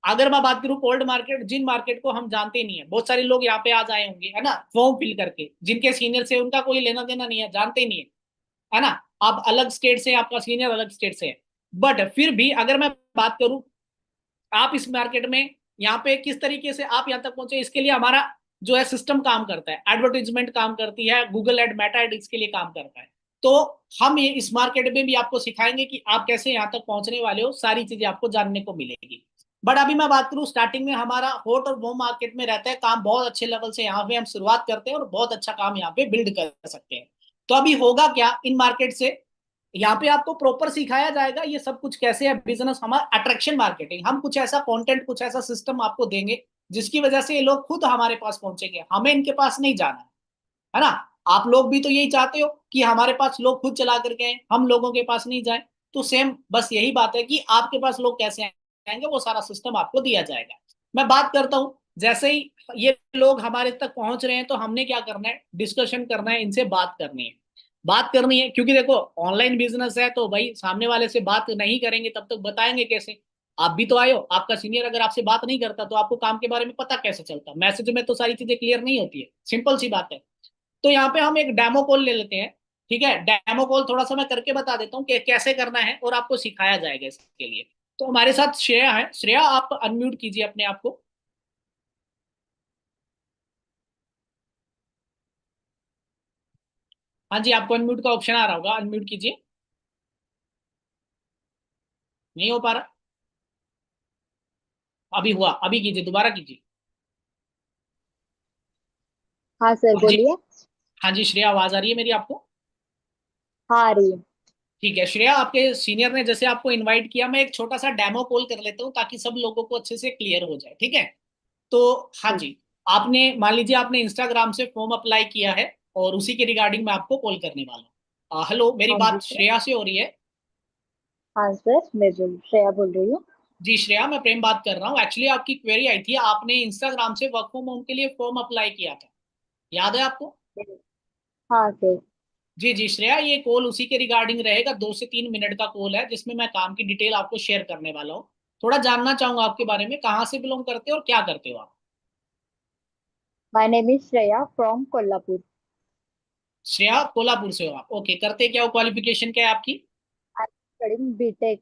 अगर मैं बात करूं कोल्ड मार्केट, जिन मार्केट को हम जानते नहीं है, बहुत सारे लोग यहाँ पे आ जाए होंगे, है ना, फॉर्म फिल करके, जिनके सीनियर से उनका कोई लेना देना नहीं है, जानते ही नहीं है, है ना। आप अलग स्टेट से, आपका सीनियर अलग स्टेट से है, बट फिर भी अगर मैं बात करूं, आप इस मार्केट में यहाँ पे किस तरीके से आप यहाँ तक पहुंचे, इसके लिए हमारा जो है सिस्टम काम करता है, एडवर्टीजमेंट काम करती है, गूगल एड, मेटा एड, इसके लिए काम करता है। तो हम ये इस मार्केट में भी आपको सिखाएंगे कि आप कैसे यहाँ तक पहुंचने वाले हो, सारी चीजें आपको जानने को मिलेगी। बट अभी मैं बात करूँ, स्टार्टिंग में हमारा हॉट और वो मार्केट में रहता है काम बहुत अच्छे लेवल से, यहाँ पे हम शुरुआत करते हैं और बहुत अच्छा काम यहाँ पे बिल्ड कर सकते हैं। तो अभी होगा क्या इन मार्केट से, यहाँ पे आपको प्रॉपर सिखाया जाएगा ये सब कुछ कैसे है बिजनेस, हमारा अट्रैक्शन मार्केटिंग। हम कुछ ऐसा कंटेंट, कुछ ऐसा सिस्टम आपको देंगे, जिसकी वजह से ये लोग खुद हमारे पास पहुंचेंगे, हमें इनके पास नहीं जाना है ना। आप लोग भी तो यही चाहते हो कि हमारे पास लोग खुद चला करके आए, हम लोगों के पास नहीं जाए। तो सेम बस यही बात है कि आपके पास लोग कैसे आएंगे, वो सारा सिस्टम आपको दिया जाएगा। मैं बात करता हूँ, जैसे ही ये लोग हमारे तक पहुंच रहे हैं, तो हमने क्या करना है, डिस्कशन करना है, इनसे बात करनी है। बात करनी है, क्योंकि देखो ऑनलाइन बिजनेस है, तो भाई सामने वाले से बात नहीं करेंगे तब तक बताएंगे कैसे। आप भी तो आए हो, आपका सीनियर अगर आपसे बात नहीं करता तो आपको काम के बारे में पता कैसे चलता, मैसेज में तो सारी चीजें क्लियर नहीं होती है, सिंपल सी बात है। तो यहाँ पे हम एक डेमो कॉल ले लेते हैं। ठीक है, डेमो कॉल थोड़ा सा मैं करके बता देता हूँ कि कैसे करना है, और आपको सिखाया जाएगा इसके लिए। तो हमारे साथ श्रेया है। श्रेया, आप अनम्यूट कीजिए अपने आप को। हाँ जी, आपको अनम्यूट का ऑप्शन आ रहा होगा, अनम्यूट कीजिए। नहीं हो पा रहा? अभी हुआ, अभी कीजिए, दोबारा कीजिए। हाँ सर, हाँ जी। बोलिए। हाँ जी श्रेया, आवाज आ रही है मेरी आपको? हाँ, आ रही है। ठीक है श्रेया, आपके सीनियर ने जैसे आपको इनवाइट किया, मैं एक छोटा सा डेमो कॉल कर लेता हूँ ताकि सब लोगों को अच्छे से क्लियर हो जाए, ठीक है। तो हाँ ठीक। जी, आपने मान लीजिए आपने इंस्टाग्राम से फॉर्म अप्लाई किया है, और उसी के रिगार्डिंग मैं आपको कॉल करने वाला हूँ। हेलो, मेरी हाँ जी बात सर। श्रेया से हो रही है? हाँ सर, मैं श्रेया बोल रही हूँ। जी श्रेया, मैं प्रेम बात कर रहा हूँ। एक्चुअली आपकी क्वेरी आई थी, आपने इंस्टाग्राम से वर्क फ्रॉम होम के लिए फॉर्म अप्लाई किया था, याद है आपको? हाँ सर। जी जी श्रेया, ये कॉल उसी के रिगार्डिंग रहेगा, 2 से 3 मिनट का कॉल है, जिसमें मैं काम की डिटेल आपको शेयर करने वाला हूँ। थोड़ा जानना चाहूंगा आपके बारे में, कहाँ से बिलोंग करते हो और क्या करते हो आप? My name is Shreya from Kolhapur. Shreya, Kolhapur से हो आप? ओके, करते क्या हो, क्वालिफिकेशन क्या है आपकी? आई स्टडिंग बीटेक।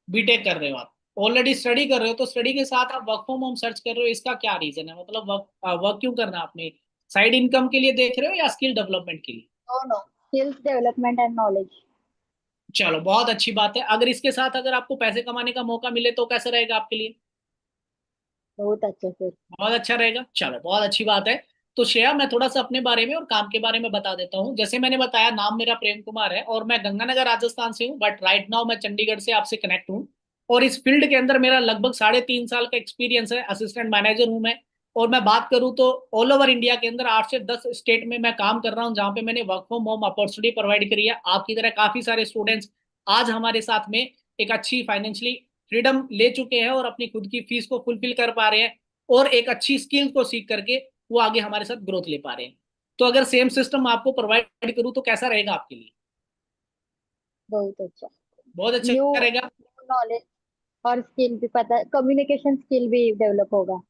बीटेक कर रहे हो आप? ऑलरेडी स्टडी कर रहे हो, तो स्टडी के साथ आप वर्क फ्रॉम होम सर्च कर रहे हो, इसका क्या रीजन है, मतलब वर्क वर्क क्यों करना आपने? साइड इनकम के लिए देख रहे हो या स्किल डेवलपमेंट के लिए? No no, skills development and knowledge. चलो बहुत अच्छी बात है। अगर इसके साथ अगर आपको पैसे कमाने का मौका मिले तो कैसा रहेगा आपके लिए? बहुत अच्छा सर। बहुत अच्छा रहेगा, चलो बहुत अच्छी बात है। तो श्रेया, मैं थोड़ा सा अपने बारे में और काम के बारे में बता देता हूँ। जैसे मैंने बताया, नाम मेरा प्रेम कुमार है और मैं गंगानगर राजस्थान से हूँ, बट राइट नाउ मैं चंडीगढ़ से आपसे कनेक्ट हूँ। और इस फील्ड के अंदर मेरा लगभग 3.5 साल का एक्सपीरियंस है, असिस्टेंट मैनेजर हूँ मैं। और मैं बात करूँ तो ऑल ओवर इंडिया के अंदर 8 से 10 स्टेट में मैं काम कर रहा हूँ, जहाँ पे मैंने work from home opportunity provide करी है। आपकी तरह काफी सारे स्टूडेंट्स आज हमारे साथ में एक अच्छी फाइनेंशियली फ्रीडम ले चुके हैं और अपनी खुद की फीस को फुलफिल कर पा रहे हैं, और एक अच्छी स्किल को सीख करके वो आगे हमारे साथ ग्रोथ ले पा रहे हैं। तो अगर सेम सिस्टम आपको प्रोवाइड करूं तो कैसा रहेगा आपके लिए? बहुत अच्छा। बहुत अच्छा न्यू रहेगा। नॉलेज और स्किल भी पता, कम्युनिकेशन स्किल भी डेवलप होगा।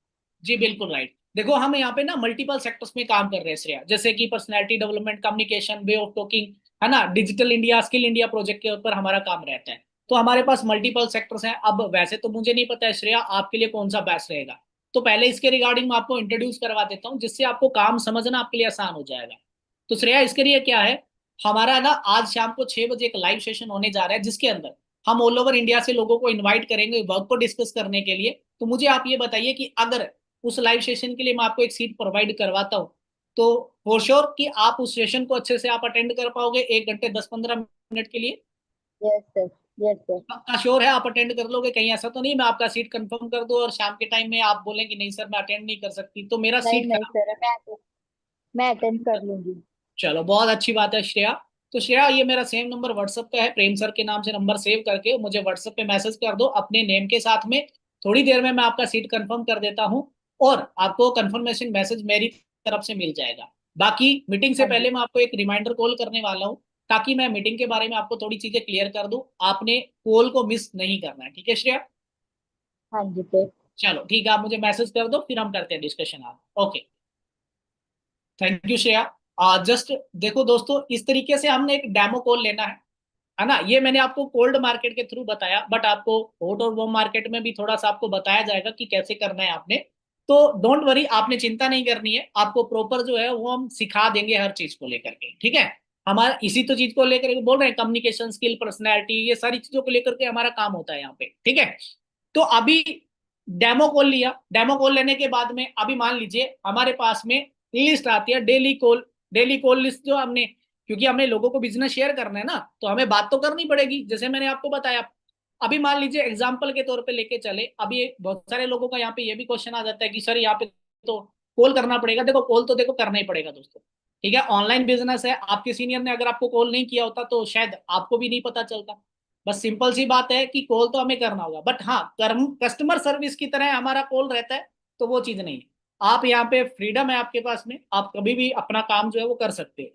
जी बिल्कुल राइट। देखो हम यहाँ पे ना मल्टीपल सेक्टर्स में काम कर रहे हैं श्रेया, जैसे कि personality development, communication, way of talking, है ना, digital India, skill India project के ऊपर हमारा काम रहता है। तो हमारे पास मल्टीपल सेक्टर्स हैं। अब वैसे तो मुझे नहीं पता है श्रेया आपके लिए कौन सा बेस्ट रहेगा, तो पहले इसके रिगार्डिंग मैं आपको इंट्रोड्यूस करवा देता हूँ, जिससे आपको काम समझना आपके लिए आसान हो जाएगा। तो श्रेया, इसके लिए क्या है, हमारा ना आज शाम को 6 बजे एक लाइव सेशन होने जा रहा है, जिसके अंदर हम ऑल ओवर इंडिया से लोगों को इन्वाइट करेंगे वर्क को डिस्कस करने के लिए। तो मुझे आप ये बताइए कि अगर उस लाइव सेशन के लिए मैं आपको एक सीट प्रोवाइड करवाता हूँ, तो फॉर श्योर कि आप उस सेशन को अच्छे से आप अटेंड कर पाओगे 1 घंटे 10-15 मिनट के लिए? Yes sir. Yes sir. पक्का श्योर है आप अटेंड कर लोगे? कहीं ऐसा तो नहीं मैं आपका सीट कंफर्म कर दूं और शाम के टाइम में आप बोलें कि नहीं सर मैं अटेंड नहीं कर सकती, तो मेरा नहीं सीट नहीं खराब? सर, मैं अटेंड कर लूंगी। चलो बहुत अच्छी बात है श्रेया। तो श्रेया, ये मेरा सेम नंबर व्हाट्सएप पे है, प्रेम सर के नाम से नंबर सेव करके मुझे व्हाट्सएप पे मैसेज कर दो अपने नेम के साथ में। थोड़ी देर में मैं आपका सीट कंफर्म कर देता हूँ और आपको कंफर्मेशन मैसेज मेरी तरफ से मिल जाएगा। बाकी मीटिंग से हाँ जी। पहले मैं आपको एक रिमाइंडर कॉल करने वाला हूँ, ताकि मैं मीटिंग के बारे में आपको थोड़ी चीजें क्लियर कर दूं। आपने कॉल को मिस नहीं करना है, ठीक है श्रेया? हाँ जी सर। चलो ठीक है, आप मुझे मैसेज कर दो, फिर हम करते हैं डिस्कशन। आप okay? Thank you Shreya. Just देखो दोस्तों, इस तरीके से हमने एक डेमो कॉल लेना है ना। ये मैंने आपको कोल्ड मार्केट के थ्रू बताया, बट आपको हॉट और वार्म मार्केट में भी थोड़ा सा आपको बताया जाएगा कि कैसे करना है आपने। तो डोंट वरी, आपने चिंता नहीं करनी है, आपको प्रॉपर जो है वो हम सिखा देंगे हर चीज को लेकर के, ठीक है? हमारा इसी तो चीज को लेकर के बोल रहे हैं, कम्युनिकेशन स्किल, पर्सनैलिटी, ये सारी चीजों को लेकर के हमारा काम होता है यहाँ पे, ठीक है? तो अभी डेमो कॉल लिया, डेमो कॉल लेने के बाद में अभी मान लीजिए हमारे पास में लिस्ट आती है daily call. Daily call list जो हमने, क्योंकि हमने लोगों को बिजनेस शेयर करना है ना, तो हमें बात तो करनी पड़ेगी, जैसे मैंने आपको बताया। अभी मान लीजिए एग्जाम्पल के तौर पे लेके चले, अभी बहुत सारे लोगों का यहाँ पे ये भी क्वेश्चन आ जाता है कि सर यहाँ पे तो कॉल करना पड़ेगा। देखो कॉल तो देखो करना ही पड़ेगा दोस्तों, ठीक है? ऑनलाइन बिजनेस है, आपके सीनियर ने अगर आपको कॉल नहीं किया होता तो शायद आपको भी नहीं पता चलता। बस सिंपल सी बात है कि कॉल तो हमें करना होगा, बट हाँ कस्टमर सर्विस की तरह हमारा कॉल रहता है, तो वो चीज नहीं है। आप यहाँ पे फ्रीडम है आपके पास में, आप कभी भी अपना काम जो है वो कर सकते हो,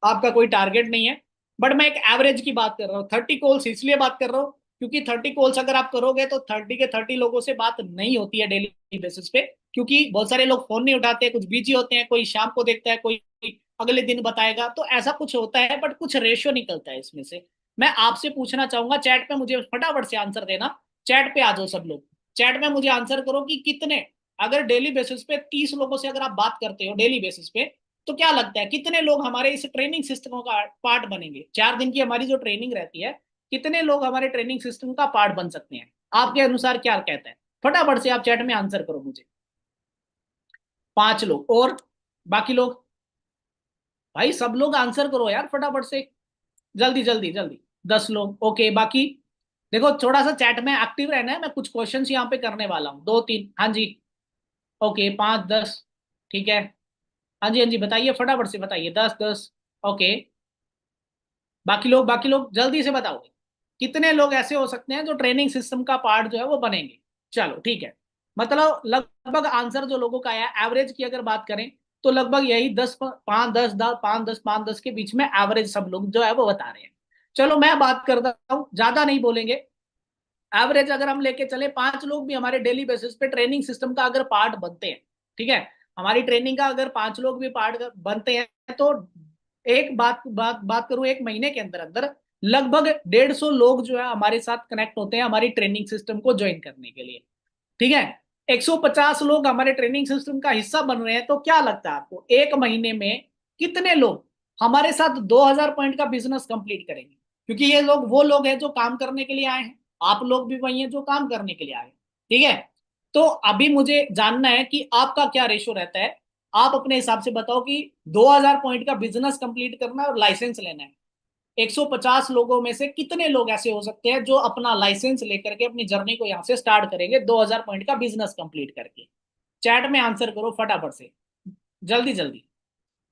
आपका कोई टारगेट नहीं है। बट मैं एक एवरेज की बात कर रहा हूँ, 30 कॉल्स इसलिए बात कर रहा हूँ क्योंकि 30 कॉल्स अगर आप करोगे तो 30 के 30 लोगों से बात नहीं होती है डेली बेसिस पे, क्योंकि बहुत सारे लोग फोन नहीं उठाते, कुछ बिजी होते हैं, कोई शाम को देखता है, कोई अगले दिन बताएगा, तो ऐसा कुछ होता है, बट कुछ रेशियो निकलता है इसमें से। मैं आपसे पूछना चाहूंगा, चैट पे मुझे फटाफट से आंसर देना। चैट पे आ जाओ सब लोग, चैट में मुझे आंसर करो कि कितने, अगर डेली बेसिस पे 30 लोगों से अगर आप बात करते हो डेली बेसिस पे, तो क्या लगता है कितने लोग हमारे इस ट्रेनिंग सिस्टम का पार्ट बनेंगे? 4 दिन की हमारी जो ट्रेनिंग रहती है, कितने लोग हमारे ट्रेनिंग सिस्टम का पार्ट बन सकते हैं? आपके अनुसार क्या कहता है? फटाफट से आप चैट में आंसर करो मुझे। 5 लोग, और बाकी लोग? भाई सब लोग आंसर करो यार फटाफट से, जल्दी जल्दी जल्दी। 10 लोग, ओके। बाकी देखो थोड़ा सा चैट में एक्टिव रहना है, मैं कुछ क्वेश्चंस यहाँ पे करने वाला हूँ, 2-3। हाँ जी, ओके, 5-10, ठीक है। हाँ जी हाँ जी, बताइए फटाफट से बताइए, 10-10, ओके। बाकी लोग जल्दी से बताओगे कितने लोग ऐसे हो सकते हैं जो ट्रेनिंग सिस्टम का पार्ट जो है वो बनेंगे? चलो ठीक है, मतलब लगभग आंसर जो लोगों का आया, एवरेज की अगर बात करें तो लगभग यही 10, 5, 10, 5, 10, 5, 10 के बीच में एवरेज सब लोग जो है वो बता रहे हैं। चलो मैं बात करता हूँ, ज्यादा नहीं बोलेंगे। एवरेज अगर हम लेके चले, 5 लोग भी हमारे डेली बेसिस पे ट्रेनिंग सिस्टम का अगर पार्ट बनते हैं, ठीक है, हमारी ट्रेनिंग का अगर 5 लोग भी पार्ट बनते हैं, तो एक बात बात बात करूं, एक महीने के अंदर अंदर लगभग 150 लोग जो है हमारे साथ कनेक्ट होते हैं हमारी ट्रेनिंग सिस्टम को ज्वाइन करने के लिए, ठीक है? 150 लोग हमारे ट्रेनिंग सिस्टम का हिस्सा बन रहे हैं, तो क्या लगता है आपको एक महीने में कितने लोग हमारे साथ 2000 पॉइंट का बिजनेस कंप्लीट करेंगे? क्योंकि ये लोग वो लोग हैं जो काम करने के लिए आए हैं, आप लोग भी वही हैं जो काम करने के लिए आए हैं, ठीक है? तो अभी मुझे जानना है कि आपका क्या रेशो रहता है। आप अपने हिसाब से बताओ कि 2000 पॉइंट का बिजनेस कंप्लीट करना है और लाइसेंस लेना है, 150 लोगों में से कितने लोग ऐसे हो सकते हैं जो अपना लाइसेंस लेकर के अपनी जर्नी को यहां से स्टार्ट करेंगे 2000 पॉइंट का बिजनेस कंप्लीट करके? चैट में आंसर करो फटाफट से, जल्दी जल्दी।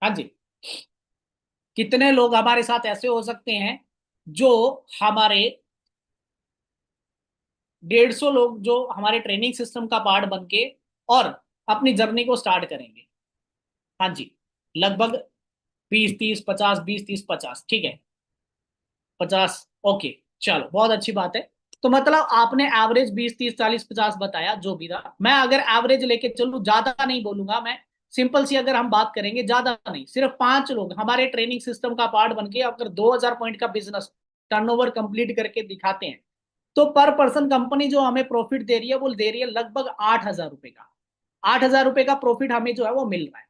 हाँ जी, कितने लोग हमारे साथ ऐसे हो सकते हैं जो हमारे 150 लोग जो हमारे ट्रेनिंग सिस्टम का पार्ट बन के और अपनी जर्नी को स्टार्ट करेंगे? हाँ जी, लगभग 20-30-50, 20-30-50, ठीक है, 50, ओके। चलो बहुत अच्छी बात है। तो मतलब आपने एवरेज 20-30-40-50 बताया, जो भी था। मैं अगर एवरेज लेके चलूं, ज्यादा नहीं बोलूंगा मैं, सिंपल सी अगर हम बात करेंगे, ज्यादा नहीं, सिर्फ 5 लोग हमारे ट्रेनिंग सिस्टम का पार्ट बन के अगर 2000 पॉइंट का बिजनेस टर्नओवर कंप्लीट करके दिखाते हैं, तो पर पर्सन कंपनी जो हमें प्रॉफिट दे रही है वो दे रही है लगभग 8,000 रुपए का। 8,000 रुपए का प्रॉफिट हमें जो है वो मिल रहा है।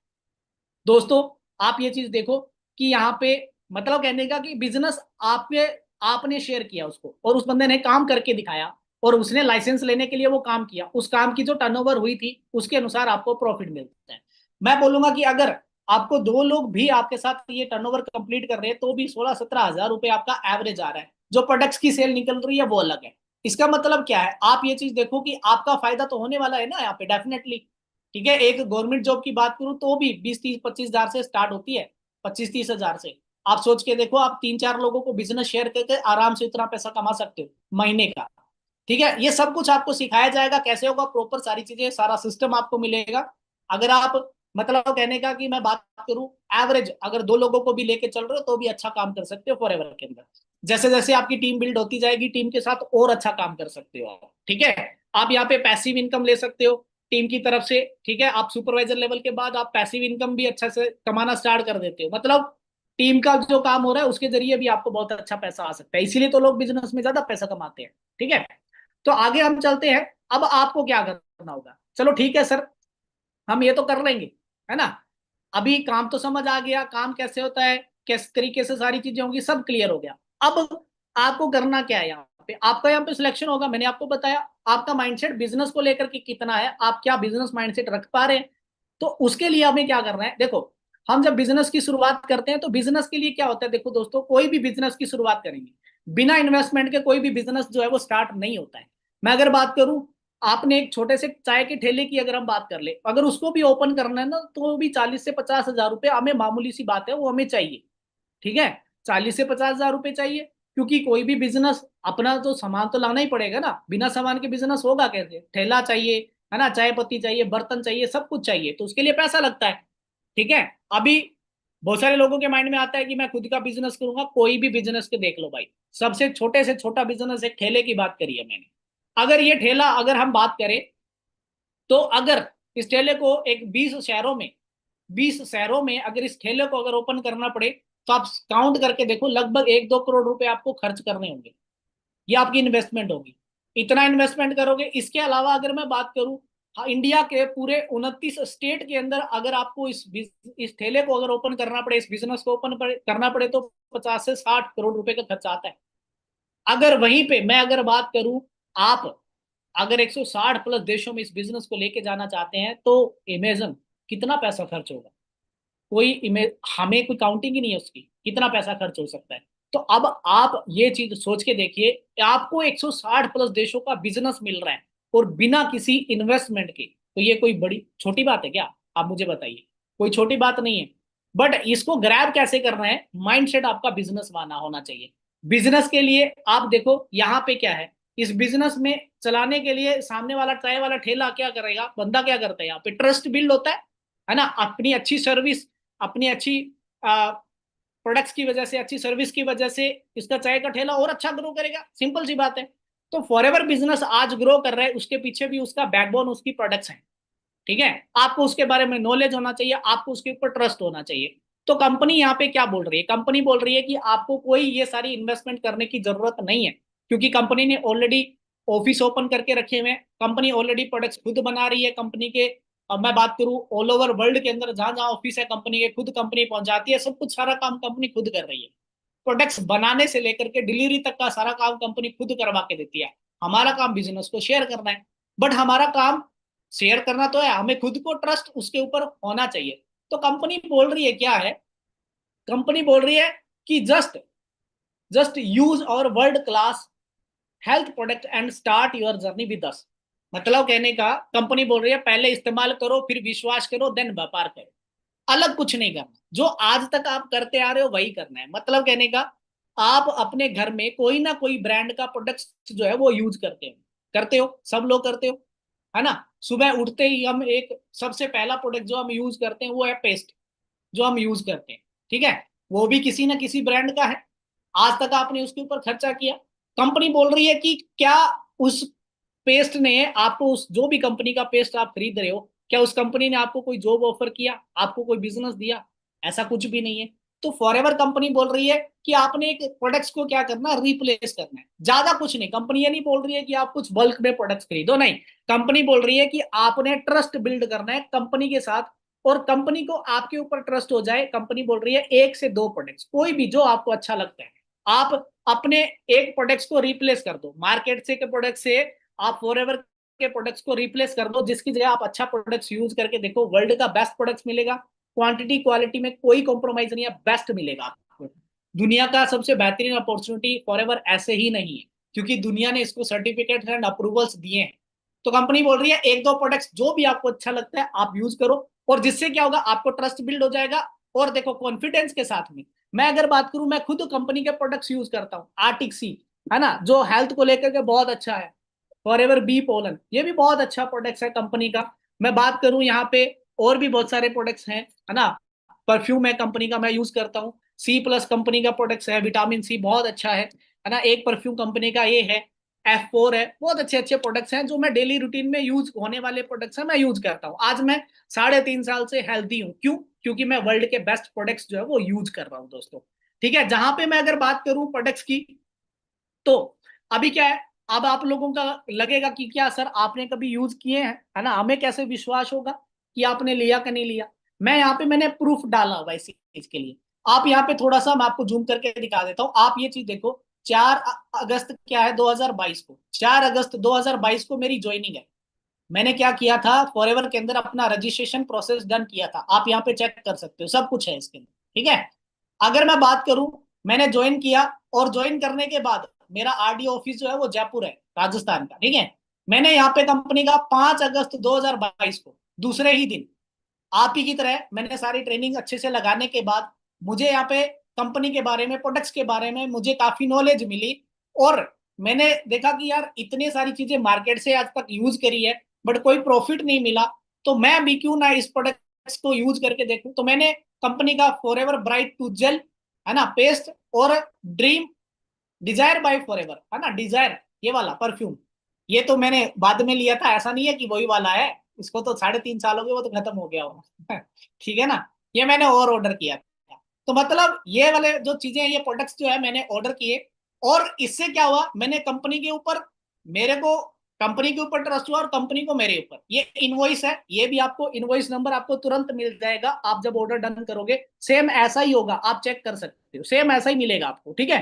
दोस्तों आप ये चीज देखो कि यहाँ पे मतलब कहने का कि बिजनेस आपके आपने शेयर किया उसको, और उस बंदे ने काम करके दिखाया, और उसने लाइसेंस लेने के लिए वो काम किया, उस काम की जो टर्नओवर हुई थी उसके अनुसार आपको प्रॉफिट मिलता है। मैं बोलूंगा कि अगर आपको दो लोग भी आपके साथ ये टर्नओवर कंप्लीट कर रहे हैं तो भी 16-17 हजार रुपए आपका एवरेज आ रहा है। जो प्रोडक्ट्स की सेल निकल रही है वो अलग है। इसका मतलब क्या है, आप ये चीज देखो कि आपका फायदा तो होने वाला है ना यहाँ पे डेफिनेटली। ठीक है, एक गवर्नमेंट जॉब की बात करूं तो भी 20-30-25 हजार से स्टार्ट होती है, 25-30 हजार से। आप सोच के देखो, आप 3-4 लोगों को बिजनेस शेयर करके आराम से इतना पैसा कमा सकते हो महीने का। ठीक है, ये सब कुछ आपको सिखाया जाएगा, कैसे होगा प्रॉपर, सारी चीजें, सारा सिस्टम आपको मिलेगा। अगर आप मतलब कहने का कि मैं बात करूं, एवरेज अगर दो लोगों को भी लेके चल रहे हो तो भी अच्छा काम कर सकते हो फॉरएवर के अंदर। जैसे जैसे आपकी टीम बिल्ड होती जाएगी, टीम के साथ और अच्छा काम कर सकते हो आप। ठीक है, आप यहाँ पे पैसिव इनकम ले सकते हो टीम की तरफ से। ठीक है, आप सुपरवाइजर लेवल के बाद आप पैसिव इनकम भी अच्छा से कमाना स्टार्ट कर देते हो, मतलब टीम का जो काम हो रहा है उसके जरिए भी आपको बहुत अच्छा पैसा आ सकता है, इसीलिए तो लोग बिजनेस में ज्यादा पैसा कमाते हैं। ठीक है, तो आगे हम चलते हैं। अब आपको क्या करना होगा, चलो ठीक है सर, हम ये तो कर लेंगे, है ना। अभी काम तो समझ आ गया, काम कैसे होता है, किस तरीके से सारी चीजें होंगी, सब क्लियर हो गया। अब आपको करना क्या है, यहाँ पे आपका यहाँ पे सिलेक्शन होगा। मैंने आपको बताया आपका माइंडसेट बिजनेस को लेकर के कितना है, आप क्या बिजनेस माइंडसेट रख पा रहे हैं। तो उसके लिए हमें क्या करना है, देखो हम जब बिजनेस की शुरुआत करते हैं तो बिजनेस के लिए क्या होता है, देखो दोस्तों, कोई भी बिजनेस की शुरुआत करेंगे बिना इन्वेस्टमेंट के कोई भी बिजनेस जो है वो स्टार्ट नहीं होता है। मैं अगर बात करूं, आपने एक छोटे से चाय के ठेले की अगर हम बात कर ले, अगर उसको भी ओपन करना है ना तो भी 40 से 50 हजार रुपए हमें, मामूली सी बात है, वो हमें चाहिए। ठीक है, 40 से 50 हजार रुपए चाहिए, क्योंकि कोई भी बिजनेस अपना तो सामान तो लाना ही पड़ेगा ना, बिना सामान के बिजनेस होगा कैसे। ठेला चाहिए, है ना, चाय पत्ती चाहिए, बर्तन चाहिए, सब कुछ चाहिए, तो उसके लिए पैसा लगता है। ठीक है, अभी बहुत सारे लोगों के माइंड में आता है कि मैं खुद का बिजनेस करूंगा, कोई भी बिजनेस के देख लो भाई, सबसे छोटे से छोटा बिजनेस एक ठेले की बात करी है मैंने। अगर ये ठेला अगर हम बात करें, तो अगर इस ठेले को एक 20 शहरों में अगर इस ठेले को अगर ओपन करना पड़े, तो आप काउंट करके देखो, लगभग 1-2 करोड़ रुपए आपको खर्च करने होंगे। ये आपकी इन्वेस्टमेंट होगी, इतना इन्वेस्टमेंट करोगे। इसके अलावा अगर मैं बात करूं, हाँ, इंडिया के पूरे 29 स्टेट के अंदर अगर आपको इस ठेले को अगर ओपन करना पड़े, इस बिजनेस को ओपन करना पड़े, तो 50 से 60 करोड़ रुपए का खर्च आता है। अगर वहीं पे मैं अगर बात करूं, आप अगर 160 प्लस देशों में इस बिजनेस को लेके जाना चाहते हैं, तो इमेजिन कितना पैसा खर्च होगा। कोई हमें कोई काउंटिंग ही नहीं है उसकी, कितना पैसा खर्च हो सकता है। तो अब आप ये चीज सोच के देखिए, आपको 160 प्लस देशों का बिजनेस मिल रहा है और बिना किसी इन्वेस्टमेंट के, तो ये कोई बड़ी छोटी बात है क्या, आप मुझे बताइए। कोई छोटी बात नहीं है। बट इसको ग्रैब कैसे करना है, माइंडसेट आपका बिजनेस वाला होना चाहिए। बिजनेस के लिए आप देखो यहाँ पे क्या है, इस बिजनेस में चलाने के लिए सामने वाला चाय वाला ठेला क्या करेगा, बंदा क्या करता है, यहाँ पे ट्रस्ट बिल्ड होता है ना, अपनी अच्छी सर्विस, अपनी अच्छी प्रोडक्ट्स की वजह से, अच्छी सर्विस की वजह से इसका चाय का ठेला और अच्छा ग्रो करेगा, सिंपल सी बात है। तो फॉरएवर बिजनेस आज ग्रो कर रहा है, उसके पीछे भी उसका बैकबोन उसकी प्रोडक्ट्स हैं। ठीक है, आपको उसके बारे में नॉलेज होना चाहिए, आपको उसके ऊपर ट्रस्ट होना चाहिए। तो कंपनी यहाँ पे क्या बोल रही है, कंपनी बोल रही है कि आपको कोई ये सारी इन्वेस्टमेंट करने की जरूरत नहीं है, क्योंकि कंपनी ने ऑलरेडी ऑफिस ओपन करके रखे हुए हैं, कंपनी ऑलरेडी प्रोडक्ट्स खुद बना रही है कंपनी के। अब मैं बात करूं ऑल ओवर वर्ल्ड के अंदर जहां जहां ऑफिस है कंपनी के, खुद कंपनी पहुंचाती है, सब कुछ सारा काम कंपनी खुद कर रही है। प्रोडक्ट्स बनाने से लेकर के डिलीवरी तक का सारा काम कंपनी खुद करवा के देती है। हमारा काम बिजनेस को शेयर करना है, बट हमारा काम शेयर करना तो है, हमें खुद को ट्रस्ट उसके ऊपर होना चाहिए। तो कंपनी बोल रही है क्या है, कंपनी बोल रही है कि जस्ट जस्ट यूज और world class health product and start your journey with us. मतलब कहने का, कंपनी बोल रही है पहले इस्तेमाल करो, फिर विश्वास करो, देन व्यापार करो। अलग कुछ नहीं करना, जो आज तक आप करते आ रहे हो वही करना है। मतलब कहने का, आप अपने घर में कोई ना कोई ब्रांड का प्रोडक्ट जो है वो यूज करते हो, सब लोग करते हो, है ना। सुबह उठते ही हम एक सबसे पहला प्रोडक्ट जो हम यूज करते हैं वो है पेस्ट, जो हम यूज करते हैं। ठीक है, वो भी किसी ना किसी ब्रांड का है, आज तक आपने उसके ऊपर खर्चा किया। कंपनी बोल रही है कि क्या उस पेस्ट ने आपको, उस जो भी कंपनी का पेस्ट आप खरीद रहे हो, क्या उस कंपनी ने आपको कोई जॉब ऑफर किया, आपको कोई बिजनेस दिया, ऐसा कुछ भी नहीं है। तो फॉरएवर कंपनी बोल रही है कि आपने एक प्रोडक्ट्स को क्या करना है, रिप्लेस करना है, ज्यादा कुछ नहीं। कंपनी ये नहीं बोल रही है कि आप कुछ बल्क में प्रोडक्ट्स खरीदो, नहीं। कंपनी बोल रही है कि आपने ट्रस्ट बिल्ड करना है कंपनी के साथ, और कंपनी को आपके ऊपर ट्रस्ट हो जाए। कंपनी बोल रही है एक से दो प्रोडक्ट्स, कोई भी जो आपको अच्छा लगता है, आप अपने एक प्रोडक्ट्स को रिप्लेस कर दो मार्केट से के प्रोडक्ट से। आप फॉरएवर के प्रोडक्ट्स को रिप्लेस कर दो, जिसकी जगह आप अच्छा प्रोडक्ट्स यूज करके देखो, वर्ल्ड का बेस्ट प्रोडक्ट्स मिलेगा। क्वांटिटी क्वालिटी में कोई कॉम्प्रोमाइज नहीं है, बेस्ट मिलेगा आपको। दुनिया का सबसे बेहतरीन अपॉर्चुनिटी फॉरएवर ऐसे ही नहीं है, क्योंकि दुनिया ने इसको सर्टिफिकेट एंड अप्रूवल्स दिए हैं। तो कंपनी बोल रही है एक दो प्रोडक्ट्स जो भी आपको अच्छा लगता है आप यूज करो, और जिससे क्या होगा, आपको ट्रस्ट बिल्ड हो जाएगा। और देखो कॉन्फिडेंस के साथ में, मैं अगर बात करूं, मैं खुद कंपनी के प्रोडक्ट्स यूज करता हूं, आर्टिक सी, है ना, जो हेल्थ को लेकर के बहुत अच्छा है। फॉरएवर बी पोलन, ये भी बहुत अच्छा प्रोडक्ट्स है कंपनी का। मैं बात करूं यहाँ पे, और भी बहुत सारे प्रोडक्ट्स हैं, है ना। परफ्यूम है कंपनी का, मैं यूज करता हूँ। सी प्लस कंपनी का प्रोडक्ट्स है, विटामिन सी बहुत अच्छा है ना। एक परफ्यूम कंपनी का ये है, F4 है। बहुत अच्छे अच्छे प्रोडक्ट्स हैं जो मैं डेली रूटीन में यूज होने वाले प्रोडक्ट्स हैं, मैं यूज करता हूँ। आज मैं 3.5 साल से हेल्थी हूँ, क्यों? क्योंकि मैं वर्ल्ड के बेस्ट प्रोडक्ट्स जो है वो यूज कर रहा हूँ दोस्तों। ठीक है, जहां पे मैं अगर बात करूं प्रोडक्ट्स की, तो अभी क्या है, अब आप लोगों का लगेगा कि क्या सर आपने कभी यूज किए हैं, है ना, हमें कैसे विश्वास होगा कि आपने लिया कि नहीं लिया। मैं यहाँ पे मैंने प्रूफ डाला हुआ इस चीज के लिए। आप यहाँ पे थोड़ा सा मैं आपको जूम करके दिखा देता हूँ, आप ये चीज देखो। 4 अगस्त क्या है 2022 को, 4 अगस्त 2022 को मेरी ज्वाइनिंग है। मैंने क्या किया था, फॉरएवर के अंदर अपना रजिस्ट्रेशन प्रोसेस डन किया था, आप यहाँ पे चेक कर सकते हो, सब कुछ है इसके अंदर। ठीक है, अगर मैं बात करूं, मैंने ज्वाइन किया, और ज्वाइन करने के बाद मेरा आरडी ऑफिस जो है वो जयपुर है, राजस्थान का। ठीक है, मैंने यहाँ पे कंपनी का 5 अगस्त 2022 को दूसरे ही दिन, आप ही की तरह मैंने सारी ट्रेनिंग अच्छे से लगाने के बाद, मुझे यहाँ पे कंपनी के बारे में, प्रोडक्ट्स के बारे में मुझे काफी नॉलेज मिली। और मैंने देखा कि यार इतनी सारी चीजें मार्केट से आज तक यूज करी है, बट कोई प्रॉफिट नहीं मिला। तो मैं भी क्यों ना इस प्रोडक्ट्स को यूज करके देखूं। तो मैंने कंपनी का फॉरएवर ब्राइट टू जेल, है ना, पेस्ट, और ड्रीम डिजायर बाय फॉरएवर, है ना, डिजायर, ये वाला परफ्यूम, ये तो मैंने बाद में लिया था, ऐसा नहीं है कि वही वाला है। इसको तो 3.5 साल हो गए, वो तो खत्म हो गया होगा। ठीक है ना, ये मैंने और ऑर्डर किया था। तो मतलब ये वाले जो चीजें हैं, ये प्रोडक्ट्स जो है मैंने ऑर्डर किए, और इससे क्या हुआ, मैंने कंपनी के ऊपर, मेरे को कंपनी के ऊपर ट्रस्ट हुआ, और कंपनी को मेरे ऊपर। ये इनवॉइस है, ये भी आपको इनवॉइस नंबर आपको तुरंत मिल जाएगा, आप जब ऑर्डर डन करोगे सेम ऐसा ही होगा, आप चेक कर सकते हो, सेम ऐसा ही मिलेगा आपको। ठीक है,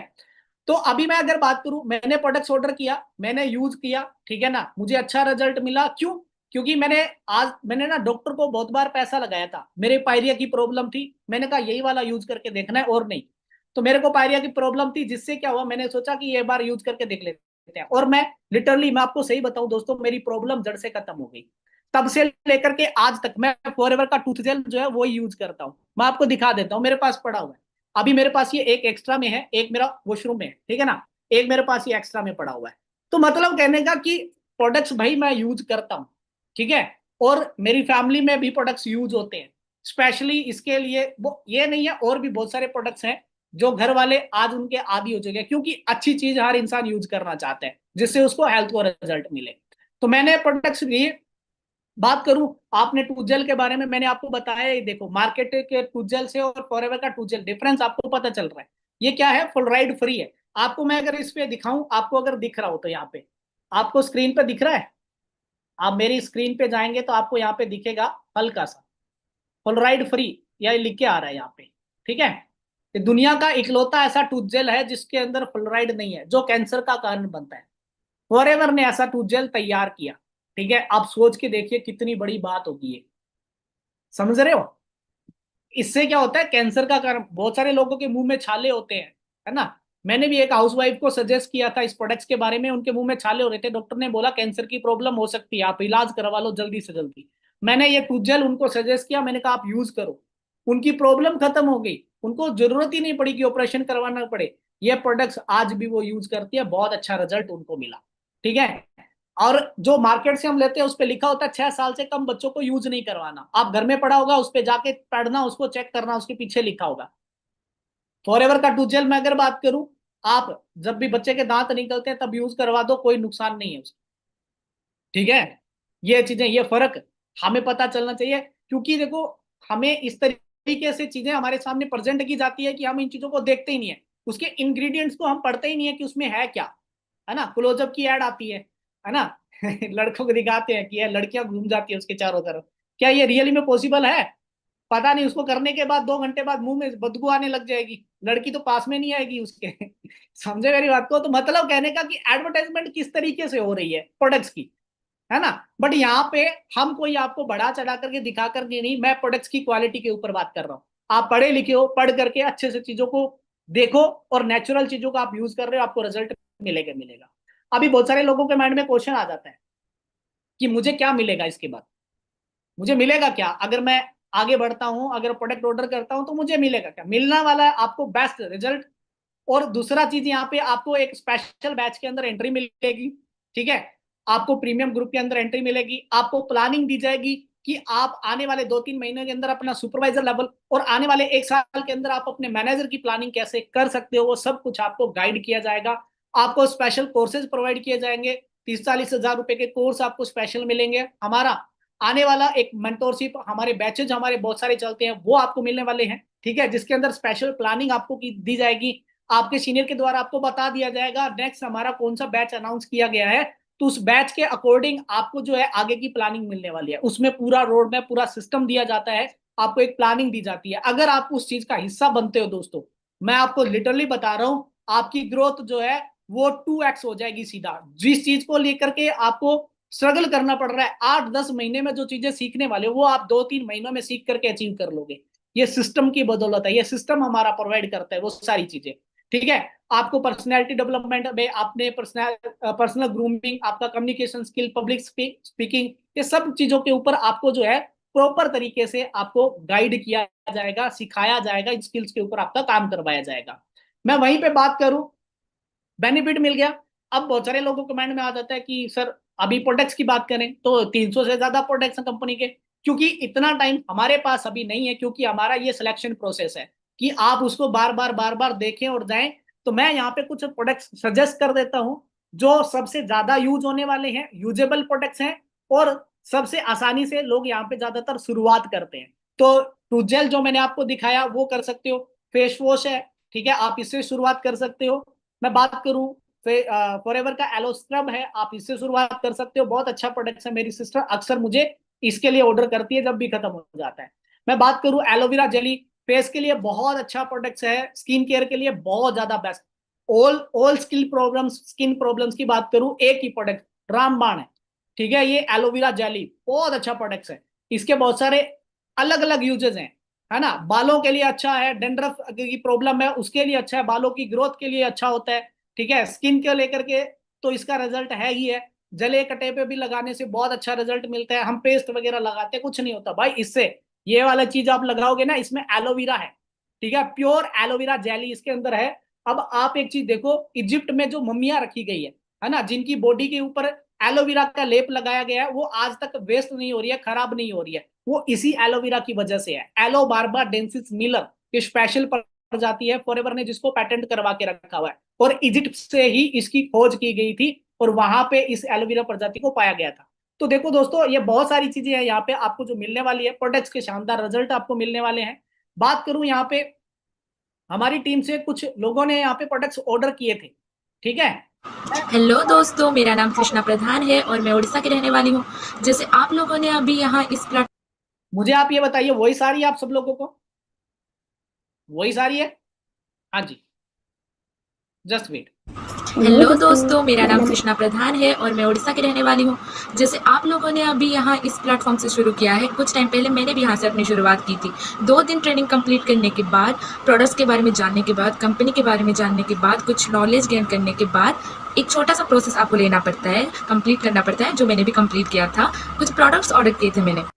तो अभी मैं अगर बात करूं, मैंने प्रोडक्ट्स ऑर्डर किया, मैंने यूज किया, ठीक है ना, मुझे अच्छा रिजल्ट मिला। क्यों? क्योंकि मैंने ना डॉक्टर को बहुत बार पैसा लगाया था, मेरे पायरिया की प्रॉब्लम थी, मैंने कहा यही वाला यूज करके देखना है और नहीं। तो मेरे को पायरिया की प्रॉब्लम थी, जिससे क्या हुआ, मैंने सोचा कि ये बार यूज करके देख लेते हैं, और मैं लिटरली, मैं आपको सही बताऊं दोस्तों, मेरी प्रॉब्लम जड़ से खत्म हो गई। तब से लेकर के आज तक मैं फॉरएवर का टूथ जेल जो है वो यूज करता हूँ। मैं आपको दिखा देता हूँ, मेरे पास पड़ा हुआ है। अभी मेरे पास ये एक एक्स्ट्रा में है, एक मेरा वॉशरूम में है, ठीक है ना, एक मेरे पास ये एक्स्ट्रा में पड़ा हुआ है। तो मतलब कहने का कि प्रोडक्ट्स भाई मैं यूज करता हूँ। ठीक है, और मेरी फैमिली में भी प्रोडक्ट्स यूज होते हैं, स्पेशली इसके लिए। वो ये नहीं है, और भी बहुत सारे प्रोडक्ट्स हैं जो घर वाले आज उनके आदी हो चुके हैं, क्योंकि अच्छी चीज हर इंसान यूज करना चाहता है, जिससे उसको हेल्थ को रिजल्ट मिले। तो मैंने प्रोडक्ट्स लिए, बात करूं आपने टूजेल के बारे में, मैंने आपको बताया ही। देखो मार्केट के टूजेल से और फॉरएवर का टूजेल डिफरेंस आपको पता चल रहा है। ये क्या है, फ्लोराइड फ्री है। आपको मैं अगर इस पे दिखाऊं, आपको अगर दिख रहा हो तो यहाँ पे आपको स्क्रीन पे दिख रहा है, आप मेरी स्क्रीन पे जाएंगे तो आपको यहाँ पे दिखेगा हल्का सा फ्लोराइड फ्री, या लिख के आ रहा है यहाँ पे। ठीक है, ये दुनिया का इकलौता ऐसा टूथजेल है जिसके अंदर फ्लोराइड नहीं है, जो कैंसर का कारण बनता है। फॉरएवर ने ऐसा टूथजेल तैयार किया। ठीक है, आप सोच के देखिए कितनी बड़ी बात होगी ये, समझ रहे हो। इससे क्या होता है, कैंसर का कारण, बहुत सारे लोगों के मुंह में छाले होते हैं, है ना। मैंने भी एक हाउसवाइफ को सजेस्ट किया था इस प्रोडक्ट्स के बारे में, उनके मुंह में छाले हो रहे थे, डॉक्टर ने बोला कैंसर की प्रॉब्लम हो सकती है, आप इलाज करवा लो जल्दी से जल्दी। मैंने ये टूथ उनको सजेस्ट किया, मैंने कहा आप यूज करो, उनकी प्रॉब्लम खत्म हो गई, उनको जरूरत ही नहीं पड़ी कि ऑपरेशन करवाना पड़े। ये प्रोडक्ट्स आज भी वो यूज करती है, बहुत अच्छा रिजल्ट उनको मिला। ठीक है, और जो मार्केट से हम लेते हैं उस पर लिखा होता है 6 साल से कम बच्चों को यूज नहीं करवाना। आप घर में पड़ा होगा, उस पर जाके पढ़ना, उसको चेक करना, उसके पीछे लिखा होगा। फॉरएवर का टूथ जेल में अगर बात करूं, आप जब भी बच्चे के दांत निकलते हैं तब यूज करवा दो, कोई नुकसान नहीं है उसका। ठीक है, ये चीजें, ये फर्क हमें पता चलना चाहिए, क्योंकि देखो हमें इस तरीके तरीके से चीजें हमारे सामने प्रेजेंट की जाती है कि हम इन चीजों को देखते ही नहीं है, उसके इंग्रेडिएंट्स को हम पढ़ते ही नहीं है कि उसमें है क्या, है ना। क्लोजअप की एड आती है ना। लड़कों को दिखाते हैं कि ये लड़कियां घूम जाती है उसके चारों तरफ, क्या ये रियली में पॉसिबल है? पता नहीं, उसको करने के बाद 2 घंटे बाद मुंह में बदबू आने लग जाएगी, लड़की तो पास में नहीं आएगी उसके। समझे मेरी बात को? तो मतलब कहने का कि एडवर्टाइजमेंट किस तरीके से हो रही है प्रोडक्ट्स की, है ना। बट यहाँ पे हम कोई आपको बढ़ा चढ़ा करके दिखा करके नहीं, मैं प्रोडक्ट्स की क्वालिटी के ऊपर बात कर रहा हूँ। आप पढ़े लिखे हो, पढ़ करके अच्छे से चीजों को देखो और नेचुरल चीजों को आप यूज कर रहे हो, आपको रिजल्ट मिलेगा मिलेगा। अभी बहुत सारे लोगों के माइंड में क्वेश्चन आ जाता है कि मुझे क्या मिलेगा इसके बाद, मुझे मिलेगा क्या अगर मैं आगे बढ़ता हूं, अगर प्रोडक्ट ऑर्डर करता हूं तो मुझे मिलेगा क्या? मिलना वाला है आपको बेस्ट रिजल्ट। और दूसरा चीज, यहाँ पे आपको एक स्पेशल बैच के अंदर एंट्री मिलेगी, ठीक है। आपको प्रीमियम ग्रुप के अंदर एंट्री मिलेगी, आपको प्लानिंग दी जाएगी कि आप आने वाले 2-3 महीने के अंदर अपना सुपरवाइजर लेवल और आने वाले 1 साल के अंदर आप अपने मैनेजर की प्लानिंग कैसे कर सकते हो, वो सब कुछ आपको गाइड किया जाएगा। आपको स्पेशल कोर्सेज प्रोवाइड किए जाएंगे, 30-40 हज़ार रुपए के कोर्स आपको स्पेशल मिलेंगे। हमारा आने वाला एक मेंटोरशिप, हमारे बैचेज हमारे बहुत सारे चलते हैं, वो आपको मिलने वाले हैं, ठीक है, जिसके अंदर स्पेशल प्लानिंग आपको दी जाएगी। आपके सीनियर के द्वारा आपको बता दिया जाएगा नेक्स्ट हमारा कौन सा बैच अनाउंस किया गया है, तो उस बैच के अकॉर्डिंग आपको जो है आगे की प्लानिंग मिलने वाली है। उसमें पूरा रोड मैप, पूरा सिस्टम दिया जाता है, आपको एक प्लानिंग दी जाती है। अगर आप उस चीज का हिस्सा बनते हो दोस्तों, मैं आपको लिटरली बता रहा हूं, आपकी ग्रोथ जो है वो 2x हो जाएगी सीधा। जिस चीज को लेकर के आपको स्ट्रगल करना पड़ रहा है 8-10 महीने में, जो चीजें सीखने वाले वो आप 2-3 महीनों में सीख करके अचीव कर लोगे। ये सिस्टम की बदौलत है, ये सिस्टम हमारा प्रोवाइड करता है वो सारी चीजें, ठीक है। आपको पर्सनैलिटी डेवलपमेंट में, आपने पर्सनल ग्रूमिंग, आपका कम्युनिकेशन स्किल, पब्लिक स्पीकिंग, ये सब चीजों के ऊपर आपको जो है प्रॉपर तरीके से आपको गाइड किया जाएगा, सिखाया जाएगा, इन स्किल्स के ऊपर आपका काम करवाया जाएगा। मैं वहीं पे बात करूं, बेनिफिट मिल गया। अब बहुत सारे लोगों के माइंड में आ जाता है कि सर अभी प्रोडक्ट्स की बात करें तो 300 से ज्यादा प्रोडक्ट्स हैं कंपनी के, क्योंकि इतना टाइम हमारे पास अभी नहीं है, क्योंकि हमारा ये सिलेक्शन प्रोसेस है कि आप उसको बार बार देखें और जाएं। तो मैं यहाँ पे कुछ प्रोडक्ट्स सजेस्ट कर देता हूँ जो सबसे ज्यादा यूज होने वाले हैं, यूजेबल प्रोडक्ट्स हैं, और सबसे आसानी से लोग यहाँ पे ज्यादातर शुरुआत करते हैं। तो टूजेल जो मैंने आपको दिखाया वो कर सकते हो, फेस वॉश है, ठीक है, आप इससे शुरुआत कर सकते हो। मैं बात करूं फॉरएवर का एलो स्क्रब है, आप इससे शुरुआत कर सकते हो, बहुत अच्छा प्रोडक्ट है। मेरी सिस्टर अक्सर मुझे इसके लिए ऑर्डर करती है जब भी खत्म हो जाता है। मैं बात करूं एलोवेरा जेली, फेस के लिए बहुत अच्छा प्रोडक्ट है, स्किन केयर के लिए बहुत ज्यादा best. All all skin problems की बात करूं, एक ही प्रोडक्ट रामबाण है, ठीक है। ये एलोवेरा जेली बहुत अच्छा प्रोडक्ट है, इसके बहुत सारे अलग अलग यूजेस हैं, है ना। बालों के लिए अच्छा है, डेंड्रफ की प्रॉब्लम है उसके लिए अच्छा है, बालों की ग्रोथ के लिए अच्छा होता है, ठीक है। स्किन को लेकर के तो इसका रिजल्ट है ही है, जले कटे पे भी लगाने से बहुत अच्छा रिजल्ट मिलता है। हम पेस्ट वगैरह लगाते हैं, कुछ नहीं होता भाई इससे। ये वाला चीज आप लगाओगे ना, इसमें एलोवेरा है, ठीक है, प्योर एलोवेरा जेली इसके अंदर है। अब आप एक चीज देखो, इजिप्ट में जो मम्मियां रखी गई है ना, जिनकी बॉडी के ऊपर एलोवेरा का लेप लगाया गया है, वो आज तक वेस्ट नहीं हो रही है, खराब नहीं हो रही है, वो इसी एलोवेरा की वजह से है। एलो बार्बा डेंसिस मिलर की स्पेशल प्रजाति है, फॉरएवर ने जिसको पेटेंट करवा के रखा हुआ है, और इजिप्ट से ही इसकी खोज की गई थी और वहां पे इस एलोवेरा प्रजाति को पाया गया था। तो देखो दोस्तों, ये बहुत सारी चीजें हैं यहाँ पे आपको जो मिलने वाली है, प्रोडक्ट्स के शानदार रिजल्ट आपको मिलने वाले हैं। बात करूं यहाँ पे, हमारी टीम से कुछ लोगों ने यहाँ पे प्रोडक्ट्स ऑर्डर किए थे, ठीक है। हेलो दोस्तों, मेरा नाम कृष्णा प्रधान है और मैं उड़ीसा की रहने वाली हूँ। जैसे आप लोगों ने अभी यहाँ इस प्लेटफॉर्म, मुझे आप ये बताइए, वही सारी है आप सब लोगों को? वही सारी है? हाँ जी, जस्ट वेट। हेलो दोस्तों, मेरा नाम कृष्णा प्रधान है और मैं उड़ीसा की रहने वाली हूँ। जैसे आप लोगों ने अभी यहाँ इस प्लेटफॉर्म से शुरू किया है, कुछ टाइम पहले मैंने भी यहाँ से अपनी शुरुआत की थी। 2 दिन ट्रेनिंग कंप्लीट करने के बाद, प्रोडक्ट्स के बारे में जानने के बाद, कंपनी के बारे में जानने के बाद, कुछ नॉलेज गेन करने के बाद एक छोटा सा प्रोसेस आपको लेना पड़ता है, कंप्लीट करना पड़ता है, जो मैंने भी कंप्लीट किया था। कुछ प्रोडक्ट्स ऑर्डर किए थे मैंने।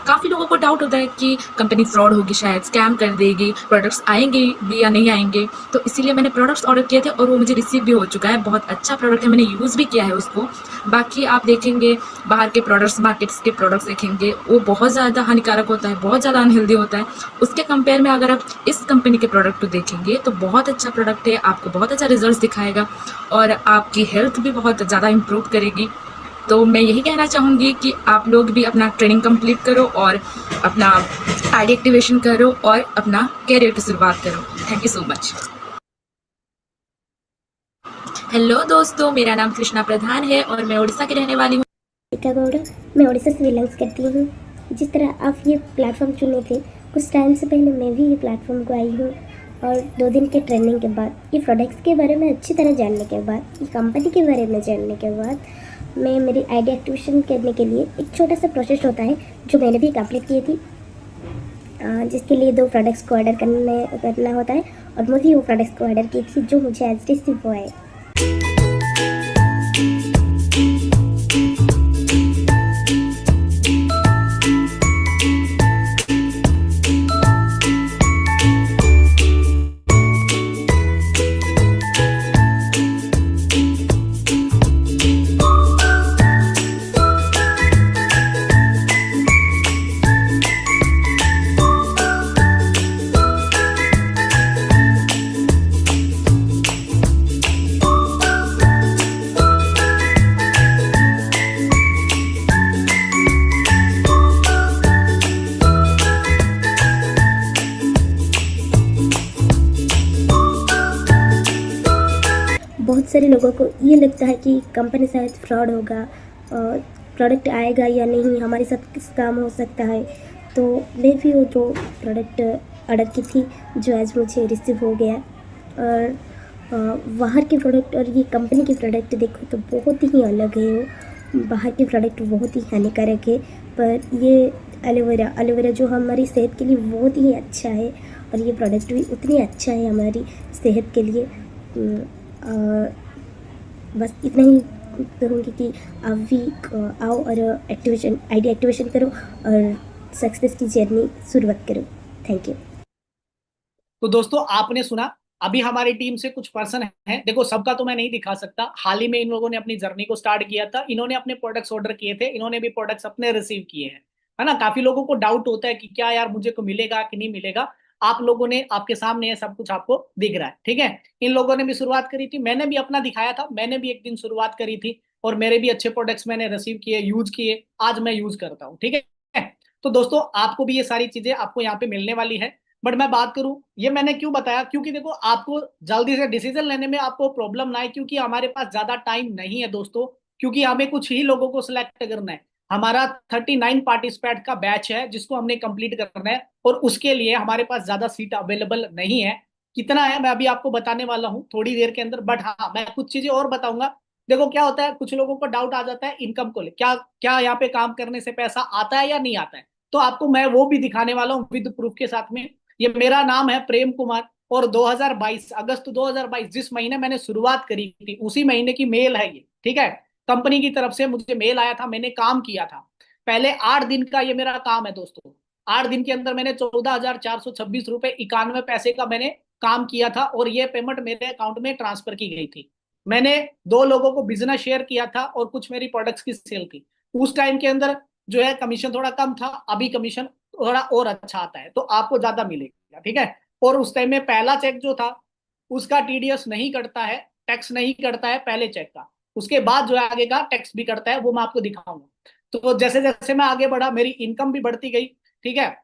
काफ़ी लोगों को डाउट होता है कि कंपनी फ्रॉड होगी, शायद स्कैम कर देगी, प्रोडक्ट्स आएंगे भी या नहीं आएंगे। तो इसीलिए मैंने प्रोडक्ट्स ऑर्डर किए थे और वो मुझे रिसीव भी हो चुका है। बहुत अच्छा प्रोडक्ट है, मैंने यूज़ भी किया है उसको। बाकी आप देखेंगे बाहर के प्रोडक्ट्स, मार्केट्स के प्रोडक्ट्स देखेंगे, वो बहुत ज़्यादा हानिकारक होता है, बहुत ज़्यादा अनहेल्दी होता है। उसके कंपेयर में अगर आप इस कंपनी के प्रोडक्ट को देखेंगे तो बहुत अच्छा प्रोडक्ट है, आपको बहुत अच्छा रिजल्ट दिखाएगा और आपकी हेल्थ भी बहुत ज़्यादा इम्प्रूव करेगी। तो मैं यही कहना चाहूँगी कि आप लोग भी अपना ट्रेनिंग कंप्लीट करो और अपना आईडी एक्टिवेशन करो और अपना कैरियर की शुरुआत करो। Thank you so much. Hello दोस्तों, मेरा नाम कृष्णा प्रधान है और मैं उड़ीसा की रहने वाली हूँ। गौड़, मैं उड़ीसा से बिलोंग्स करती हूँ। जिस तरह आप ये प्लेटफॉर्म चुने थे, कुछ टाइम से पहले मैं भी ये प्लेटफॉर्म को आई हूँ और 2 दिन के ट्रेनिंग के बाद, ये प्रोडक्ट्स के बारे में अच्छी तरह जानने के बाद, ये कंपनी के बारे में जानने के बाद, मैं मेरी आईडी एक्टिवेशन करने के लिए एक छोटा सा प्रोसेस होता है जो मैंने भी कंप्लीट की थी, जिसके लिए 2 प्रोडक्ट्स को ऑर्डर करना होता है और मैं भी वो प्रोडक्ट्स को ऑर्डर की थी जो मुझे आज रिसीव हुआ है। बहुत सारे लोगों को ये लगता है कि कंपनी शायद फ्रॉड होगा, प्रोडक्ट आएगा या नहीं, हमारे साथ किस काम हो सकता है। तो मैं भी वो जो प्रोडक्ट ऑर्डर की थी जो आज मुझे रिसीव हो गया, और बाहर के प्रोडक्ट और ये कंपनी के प्रोडक्ट देखो तो बहुत ही अलग है। बाहर के प्रोडक्ट बहुत ही हानिकारक है, पर ये एलोवेरा जो हमारी सेहत के लिए बहुत ही अच्छा है और ये प्रोडक्ट भी उतनी अच्छा है हमारी सेहत के लिए। बस इतना ही कहूँगी कि आप भी आओ और आईडी एक्टिवेशन करो और सक्सेस की जर्नी शुरुआत करो। Thank you. तो दोस्तों आपने सुना, अभी हमारी टीम से कुछ पर्सन हैं, देखो सबका तो मैं नहीं दिखा सकता, हाल ही में इन लोगों ने अपनी जर्नी को स्टार्ट किया था, इन्होंने अपने प्रोडक्ट्स ऑर्डर किए थे, इन्होंने भी प्रोडक्ट्स अपने रिसीव किए हैं, है ना। काफी लोगों को डाउट होता है कि क्या यार मुझे को मिलेगा कि नहीं मिलेगा। आप लोगों ने, आपके सामने है, सब कुछ आपको दिख रहा है, ठीक है। इन लोगों ने भी शुरुआत करी थी, मैंने भी अपना दिखाया था, मैंने भी एक दिन शुरुआत करी थी और मेरे भी अच्छे प्रोडक्ट्स मैंने रिसीव किए, यूज किए, आज मैं यूज करता हूँ, ठीक है। तो दोस्तों आपको भी ये सारी चीजें आपको यहाँ पे मिलने वाली है। बट मैं बात करूं, ये मैंने क्यों बताया, क्योंकि देखो आपको जल्दी से डिसीजन लेने में आपको प्रॉब्लम ना है, क्योंकि हमारे पास ज्यादा टाइम नहीं है दोस्तों, क्योंकि हमें कुछ ही लोगों को सिलेक्ट करना है। हमारा 39 पार्टिसिपेंट का बैच है जिसको हमने कंप्लीट करना है और उसके लिए हमारे पास ज्यादा सीट अवेलेबल नहीं है। कितना है मैं अभी आपको बताने वाला हूँ थोड़ी देर के अंदर, बट हाँ मैं कुछ चीजें और बताऊंगा। देखो क्या होता है, कुछ लोगों को डाउट आ जाता है इनकम को ले, क्या क्या यहाँ पे काम करने से पैसा आता है या नहीं आता है, तो आपको मैं वो भी दिखाने वाला हूँ विद प्रूफ के साथ में। ये मेरा नाम है प्रेम कुमार और 2022 अगस्त 2022 जिस महीने मैंने शुरुआत करी थी उसी महीने की मेल है ये, ठीक है। कंपनी की तरफ से मुझे मेल आया था, मैंने काम किया था पहले 8 दिन का, ये मेरा काम है दोस्तों। 8 दिन के अंदर मैंने 14,426 रुपए 91 पैसे का मैंने काम किया था और ये पेमेंट मेरे अकाउंट में ट्रांसफर की गई थी। मैंने 2 लोगों को बिजनेस शेयर किया था और कुछ मेरी प्रोडक्ट्स की सेल थी। उस टाइम के अंदर जो है कमीशन थोड़ा कम था, अभी कमीशन थोड़ा और अच्छा आता है तो आपको ज्यादा मिलेगा, ठीक है। और उस टाइम में पहला चेक जो था उसका टीडीएस नहीं कटता है, टैक्स नहीं कटता है पहले चेक का, उसके बाद जो है आगे का टैक्स भी करता है, वो मैं आपको दिखाऊंगा। तो जैसे जैसे मैं आगे बढ़ा मेरी इनकम भी बढ़ती गई, ठीक है।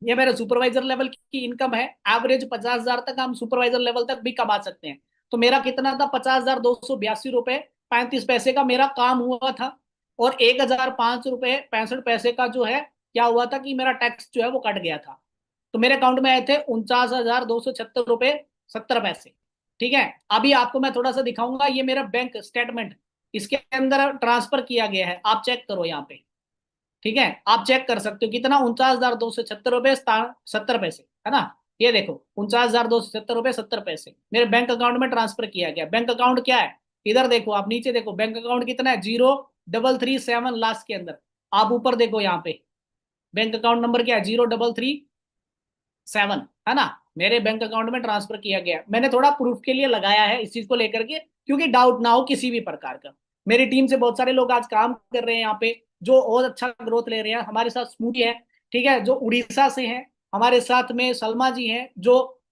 ये मेरे सुपरवाइजर लेवल की इनकम है, एवरेज 50,000 तक हम सुपरवाइजर लेवल तक भी कमा सकते हैं। तो मेरा कितना था, 50,282 रुपए 35 पैसे का मेरा काम हुआ था और 1,005 रुपए 65 पैसे का जो है क्या हुआ था कि मेरा टैक्स जो है वो कट गया था। तो मेरे अकाउंट में आए थे 49,276 रुपए 70 पैसे, ठीक है। अभी आपको मैं थोड़ा सा दिखाऊंगा, ये मेरा बैंक स्टेटमेंट इसके अंदर ट्रांसफर किया गया है, आप चेक करो यहाँ पे, ठीक है। आप चेक कर सकते हो कितना, 49,276 रुपए 70 पैसे, है ना। ये देखो 49,276 रुपए 70 पैसे मेरे बैंक अकाउंट में ट्रांसफर किया गया। बैंक अकाउंट क्या है, इधर देखो, आप नीचे देखो बैंक अकाउंट कितना है, 0337 लास्ट के अंदर। आप ऊपर देखो यहाँ पे बैंक अकाउंट नंबर क्या है, 0337, है ना, मेरे बैंक अकाउंट में ट्रांसफर किया गया। मैंने थोड़ा प्रूफ के लिए लगाया है इस चीज को लेकर के, क्योंकि डाउट ना हो किसी भी प्रकार का। मेरी टीम से बहुत सारे लोग आज काम कर रहे हैं यहाँ पे, जो और अच्छा ग्रोथ ले रहे हैं हमारे साथ। स्मूति है, ठीक है, जो उड़ीसा से हैं। हमारे साथ में सलमा जी हैं, जो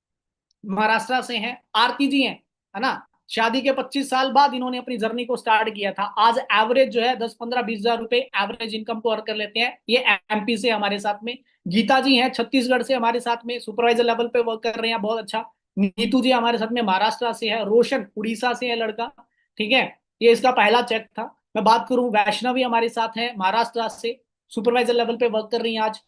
महाराष्ट्र से हैं। आरती जी हैं, है ना, शादी के 25 साल बाद इन्होंने अपनी जर्नी को स्टार्ट किया था। आज एवरेज जो है 10-15-20 हजार रुपए एवरेज इनकम को अर्न कर लेते हैं। ये एमपी से हमारे साथ में। गीता जी हैं छत्तीसगढ़ से हमारे साथ में, सुपरवाइजर लेवल पे वर्क कर रहे हैं, बहुत अच्छा। नीतू जी हमारे साथ में महाराष्ट्र से है। रोशन उड़ीसा से है लड़का, ठीक है, ये इसका पहला चेक था। मैं बात करूं, वैष्णवी हमारे साथ है महाराष्ट्र से, सुपरवाइजर लेवल पे वर्क कर रही है आज।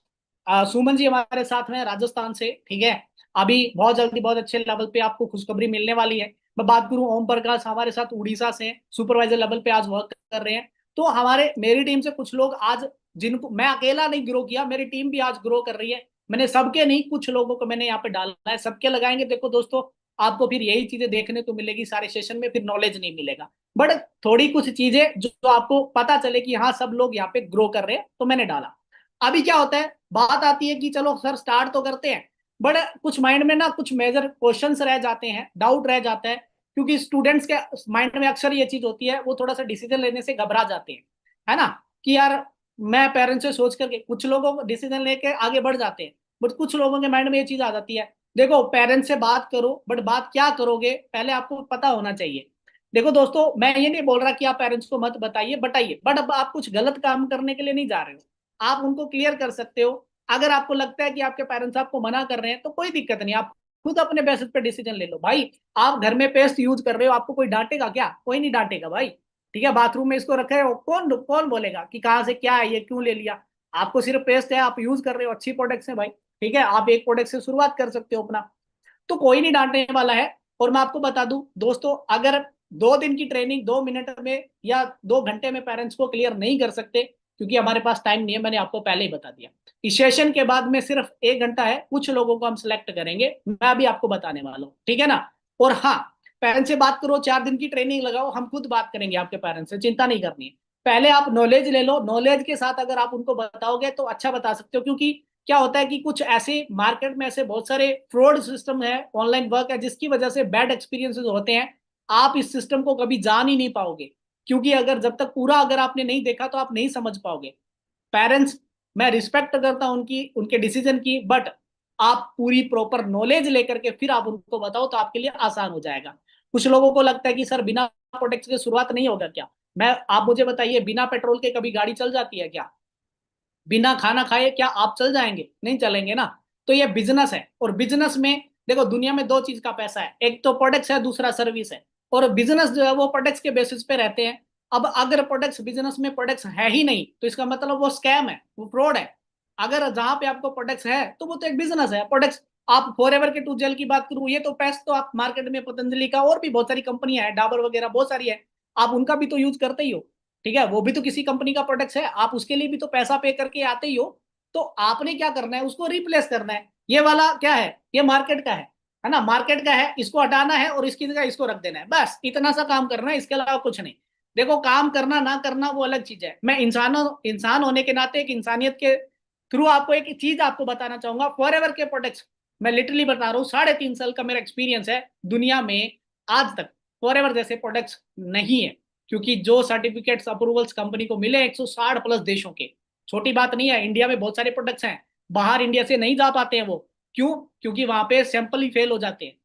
सुमन जी हमारे साथ में राजस्थान से, ठीक है, अभी बहुत जल्दी बहुत अच्छे लेवल पे आपको खुशखबरी मिलने वाली है। मैं बात करूं, ओम प्रकाश हमारे साथ उड़ीसा से सुपरवाइजर लेवल पे आज वर्क कर रहे हैं। तो हमारे मेरी टीम से कुछ लोग आज, जिनको मैं अकेला नहीं ग्रो किया, मेरी टीम भी आज ग्रो कर रही है। मैंने सबके नहीं, कुछ लोगों को मैंने यहाँ पे डाला है। सबके लगाएंगे देखो दोस्तों, आपको फिर यही चीजें देखने को मिलेगी सारे सेशन में, फिर नॉलेज नहीं मिलेगा। बट थोड़ी कुछ चीजें जो आपको पता चले कि हाँ सब लोग यहाँ पे ग्रो कर रहे हैं, तो मैंने डाला। अभी क्या होता है, बात आती है कि चलो सर स्टार्ट तो करते हैं, बट कुछ माइंड में ना कुछ मेजर क्वेश्चंस रह जाते हैं, डाउट रह जाता है। क्योंकि स्टूडेंट्स के माइंड में अक्सर ये चीज होती है, वो थोड़ा सा डिसीजन लेने से घबरा जाते हैं, है ना, कि यार मैं पेरेंट्स से सोच करके, कुछ लोगों को डिसीजन लेके आगे बढ़ जाते हैं, बट कुछ लोगों के माइंड में ये चीज आ जाती है। देखो पेरेंट्स से बात करो, बट बात क्या करोगे पहले आपको पता होना चाहिए। देखो दोस्तों, मैं ये नहीं बोल रहा कि आप पेरेंट्स को मत बताइए, बताइए, बट अब आप कुछ गलत काम करने के लिए नहीं जा रहे हो, आप उनको क्लियर कर सकते हो। अगर आपको लगता है कि आपके पेरेंट्स आपको मना कर रहे हैं, तो कोई दिक्कत नहीं, आप खुद अपने बेसिस पे डिसीजन ले लो भाई। आप घर में पेस्ट यूज कर रहे हो, आपको कोई डांटेगा क्या? कोई नहीं डांटेगा भाई, ठीक है। बाथरूम में इसको रखे हो, कौन कौन बोलेगा कि कहाँ से क्या है, ये क्यों ले लिया? आपको सिर्फ पेस्ट है, आप यूज कर रहे हो, अच्छी प्रोडक्ट्स है भाई, ठीक है, आप एक प्रोडक्ट से शुरुआत कर सकते हो अपना, तो कोई नहीं डांटने वाला है। और मैं आपको बता दूं दोस्तों, अगर 2 दिन की ट्रेनिंग 2 मिनट में या 2 घंटे में पेरेंट्स को क्लियर नहीं कर सकते, क्योंकि हमारे पास टाइम नहीं है, मैंने आपको पहले ही बता दिया। इस सेशन के बाद में सिर्फ 1 घंटा है, कुछ लोगों को हम सिलेक्ट करेंगे, मैं अभी आपको बताने वाला हूँ, ठीक है ना। और हाँ, पेरेंट्स से बात करो, 4 दिन की ट्रेनिंग लगाओ, हम खुद बात करेंगे आपके पेरेंट्स से, चिंता नहीं करनी है। पहले आप नॉलेज ले लो, नॉलेज के साथ अगर आप उनको बताओगे तो अच्छा बता सकते हो। क्योंकि क्या होता है कि कुछ ऐसे मार्केट में ऐसे बहुत सारे फ्रॉड सिस्टम है, ऑनलाइन वर्क है, जिसकी वजह से बैड एक्सपीरियंसेस होते हैं। आप इस सिस्टम को कभी जान ही नहीं पाओगे, क्योंकि अगर जब तक पूरा अगर आपने नहीं देखा तो आप नहीं समझ पाओगे। पेरेंट्स, मैं रिस्पेक्ट करता हूं उनकी, उनके डिसीजन की, बट आप पूरी प्रॉपर नॉलेज लेकर के फिर आप उनको बताओ तो आपके लिए आसान हो जाएगा। कुछ लोगों को लगता है कि सर बिना प्रोडक्ट्स के शुरुआत नहीं होगा क्या? मैं, आप मुझे बताइए, बिना पेट्रोल के कभी गाड़ी चल जाती है क्या? बिना खाना खाए क्या आप चल जाएंगे? नहीं चलेंगे ना। तो ये बिजनेस है, और बिजनेस में देखो, दुनिया में 2 चीज का पैसा है, एक तो प्रोडक्ट्स है, दूसरा सर्विस है। और बिजनेस जो है वो प्रोडक्ट्स के बेसिस पे रहते हैं। अब अगर प्रोडक्ट्स, बिजनेस में प्रोडक्ट्स है ही नहीं, तो इसका मतलब वो स्कैम है, वो फ्रॉड है। अगर जहां पे आपको प्रोडक्ट्स है तो वो तो एक बिजनेस है। प्रोडक्ट्स, आप फॉरएवर के टू जेल की बात करूं, ये तो पेस्ट तो आप मार्केट में पतंजलि का और भी बहुत सारी कंपनियां हैं, डाबर वगैरह बहुत सारी है, आप उनका भी तो यूज करते ही हो, ठीक है, वो भी तो किसी कंपनी का प्रोडक्ट है, आप उसके लिए भी तो पैसा पे करके आते ही हो। तो आपने क्या करना है, उसको रिप्लेस करना है। ये वाला क्या है, ये मार्केट का है ना, मार्केट का है, इसको हटाना है और इसकी जगह इसको रख देना है, बस इतना सा काम करना है, इसके अलावा कुछ नहीं। देखो, काम करना ना करना वो अलग चीज है। मैं इंसान होने के नाते, एक इंसानियत के थ्रू आपको एक चीज आपको बताना चाहूंगा। फॉरएवर के प्रोडक्ट्स, मैं लिटरली बता रहा हूँ, 3.5 साल का मेरा एक्सपीरियंस है, दुनिया में आज तक फॉरएवर जैसे प्रोडक्ट्स नहीं है। क्योंकि जो सर्टिफिकेट्स अप्रूवल्स कंपनी को मिले 160 प्लस देशों के, छोटी बात नहीं है। इंडिया में बहुत सारे प्रोडक्ट्स हैं, बाहर इंडिया से नहीं जा पाते हैं वो, क्यों? क्योंकि वहां पे सैंपल ही फेल हो जाते हैं।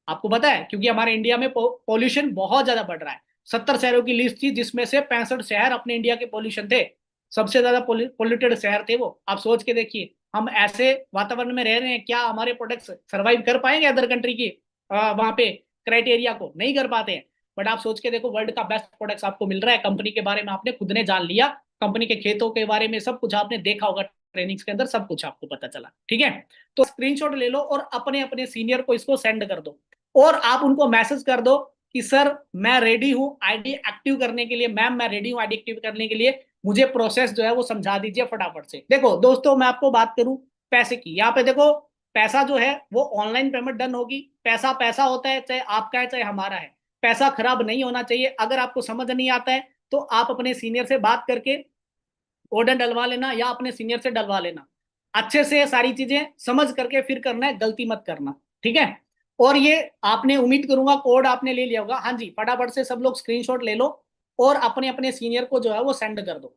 आपको पता है, क्योंकि हमारे इंडिया में पॉल्यूशन बहुत ज्यादा बढ़ रहा है। 70 शहरों की लिस्ट थी, जिसमें से 65 शहर अपने इंडिया के पॉल्यूशन थे, सबसे ज्यादा पोल्यूटेड शहर थे वो। आप सोच के देखिए, हम ऐसे वातावरण में रह रहे हैं, क्या हमारे प्रोडक्ट्स सर्वाइव कर पाएंगे अदर कंट्री की वहां पे क्राइटेरिया को? नहीं कर पाते हैं। बट आप सोच के देखो, वर्ल्ड का बेस्ट प्रोडक्ट्स आपको मिल रहा है, कंपनी के बारे में आपने खुद ने जान लिया, कंपनी के खेतों के बारे में सब कुछ आपने देखा होगा, ट्रेनिंग्स के अंदर सब कुछ आपको पता चला, ठीक है। तो स्क्रीनशॉट ले लो और अपने अपने सीनियर को इसको सेंड कर दो, और आप उनको मैसेज कर दो कि सर मैं रेडी हूं आईडी एक्टिव करने के लिए, मैम मैं रेडी हूं आईडी एक्टिव करने के लिए, मुझे प्रोसेस जो है वो समझा दीजिए फटाफट से। देखो दोस्तों, मैं आपको बात करूं पैसे की, यहाँ पे देखो, पैसा जो है वो ऑनलाइन पेमेंट डन होगी। पैसा पैसा होता है, चाहे आपका है चाहे हमारा है, पैसा खराब नहीं होना चाहिए। अगर आपको समझ नहीं आता है तो आप अपने सीनियर से बात करके ऑर्डर डलवा लेना, या अपने सीनियर से डलवा लेना। अच्छे से सारी चीजें समझ करके फिर करना है, गलती मत करना, ठीक है। और ये आपने, उम्मीद करूंगा कोड आपने ले लिया होगा। हाँ जी, फटाफट से सब लोग स्क्रीनशॉट ले लो और अपने अपने सीनियर को जो है वो सेंड कर दो,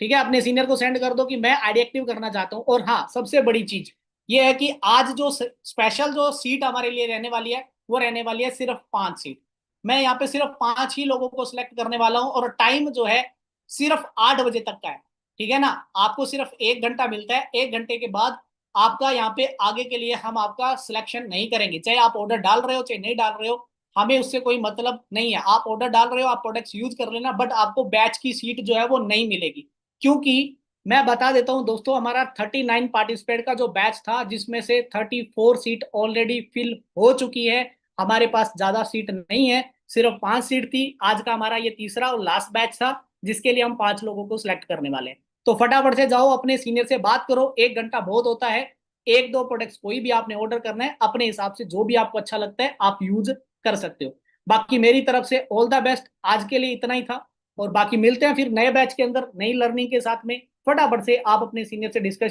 ठीक है। अपने सीनियर को सेंड कर दो कि मैं आईडी एक्टिव करना चाहता हूँ। और हाँ, सबसे बड़ी चीज ये है कि आज जो स्पेशल जो सीट हमारे लिए रहने वाली है वो रहने वाली है सिर्फ 5 सीट। मैं यहाँ पे सिर्फ 5 ही लोगों को सिलेक्ट करने वाला हूँ और टाइम जो है सिर्फ 8 बजे तक का है, ठीक है ना। आपको सिर्फ 1 घंटा मिलता है, 1 घंटे के बाद आपका यहाँ पे आगे के लिए हम आपका सिलेक्शन नहीं करेंगे। चाहे आप ऑर्डर डाल रहे हो चाहे नहीं डाल रहे हो, हमें उससे कोई मतलब नहीं है। आप ऑर्डर डाल रहे हो, आप प्रोडक्ट्स यूज कर लेना, बट आपको बैच की सीट जो है वो नहीं मिलेगी। क्योंकि मैं बता देता हूं दोस्तों, हमारा 39 पार्टिसिपेट का जो बैच था, जिसमें से 34 सीट ऑलरेडी फिल हो चुकी है। हमारे पास ज्यादा सीट नहीं है, सिर्फ 5 सीट थी। आज का हमारा ये तीसरा और लास्ट बैच था, जिसके लिए हम 5 लोगों को सिलेक्ट करने वाले हैं। तो फटाफट से जाओ, अपने सीनियर से बात करो, 1 घंटा बहुत होता है। 1-2 प्रोडक्ट्स कोई भी आपने ऑर्डर करना है, अपने हिसाब से जो भी आपको अच्छा लगता है आप यूज कर सकते हो। बाकी मेरी तरफ से ऑल द बेस्ट, आज के लिए इतना ही था। और बाकी मिलते हैं फिर नए बैच के अंदर नई लर्निंग के साथ में। फटाफट से आप अपने सीनियर से डिस्कशन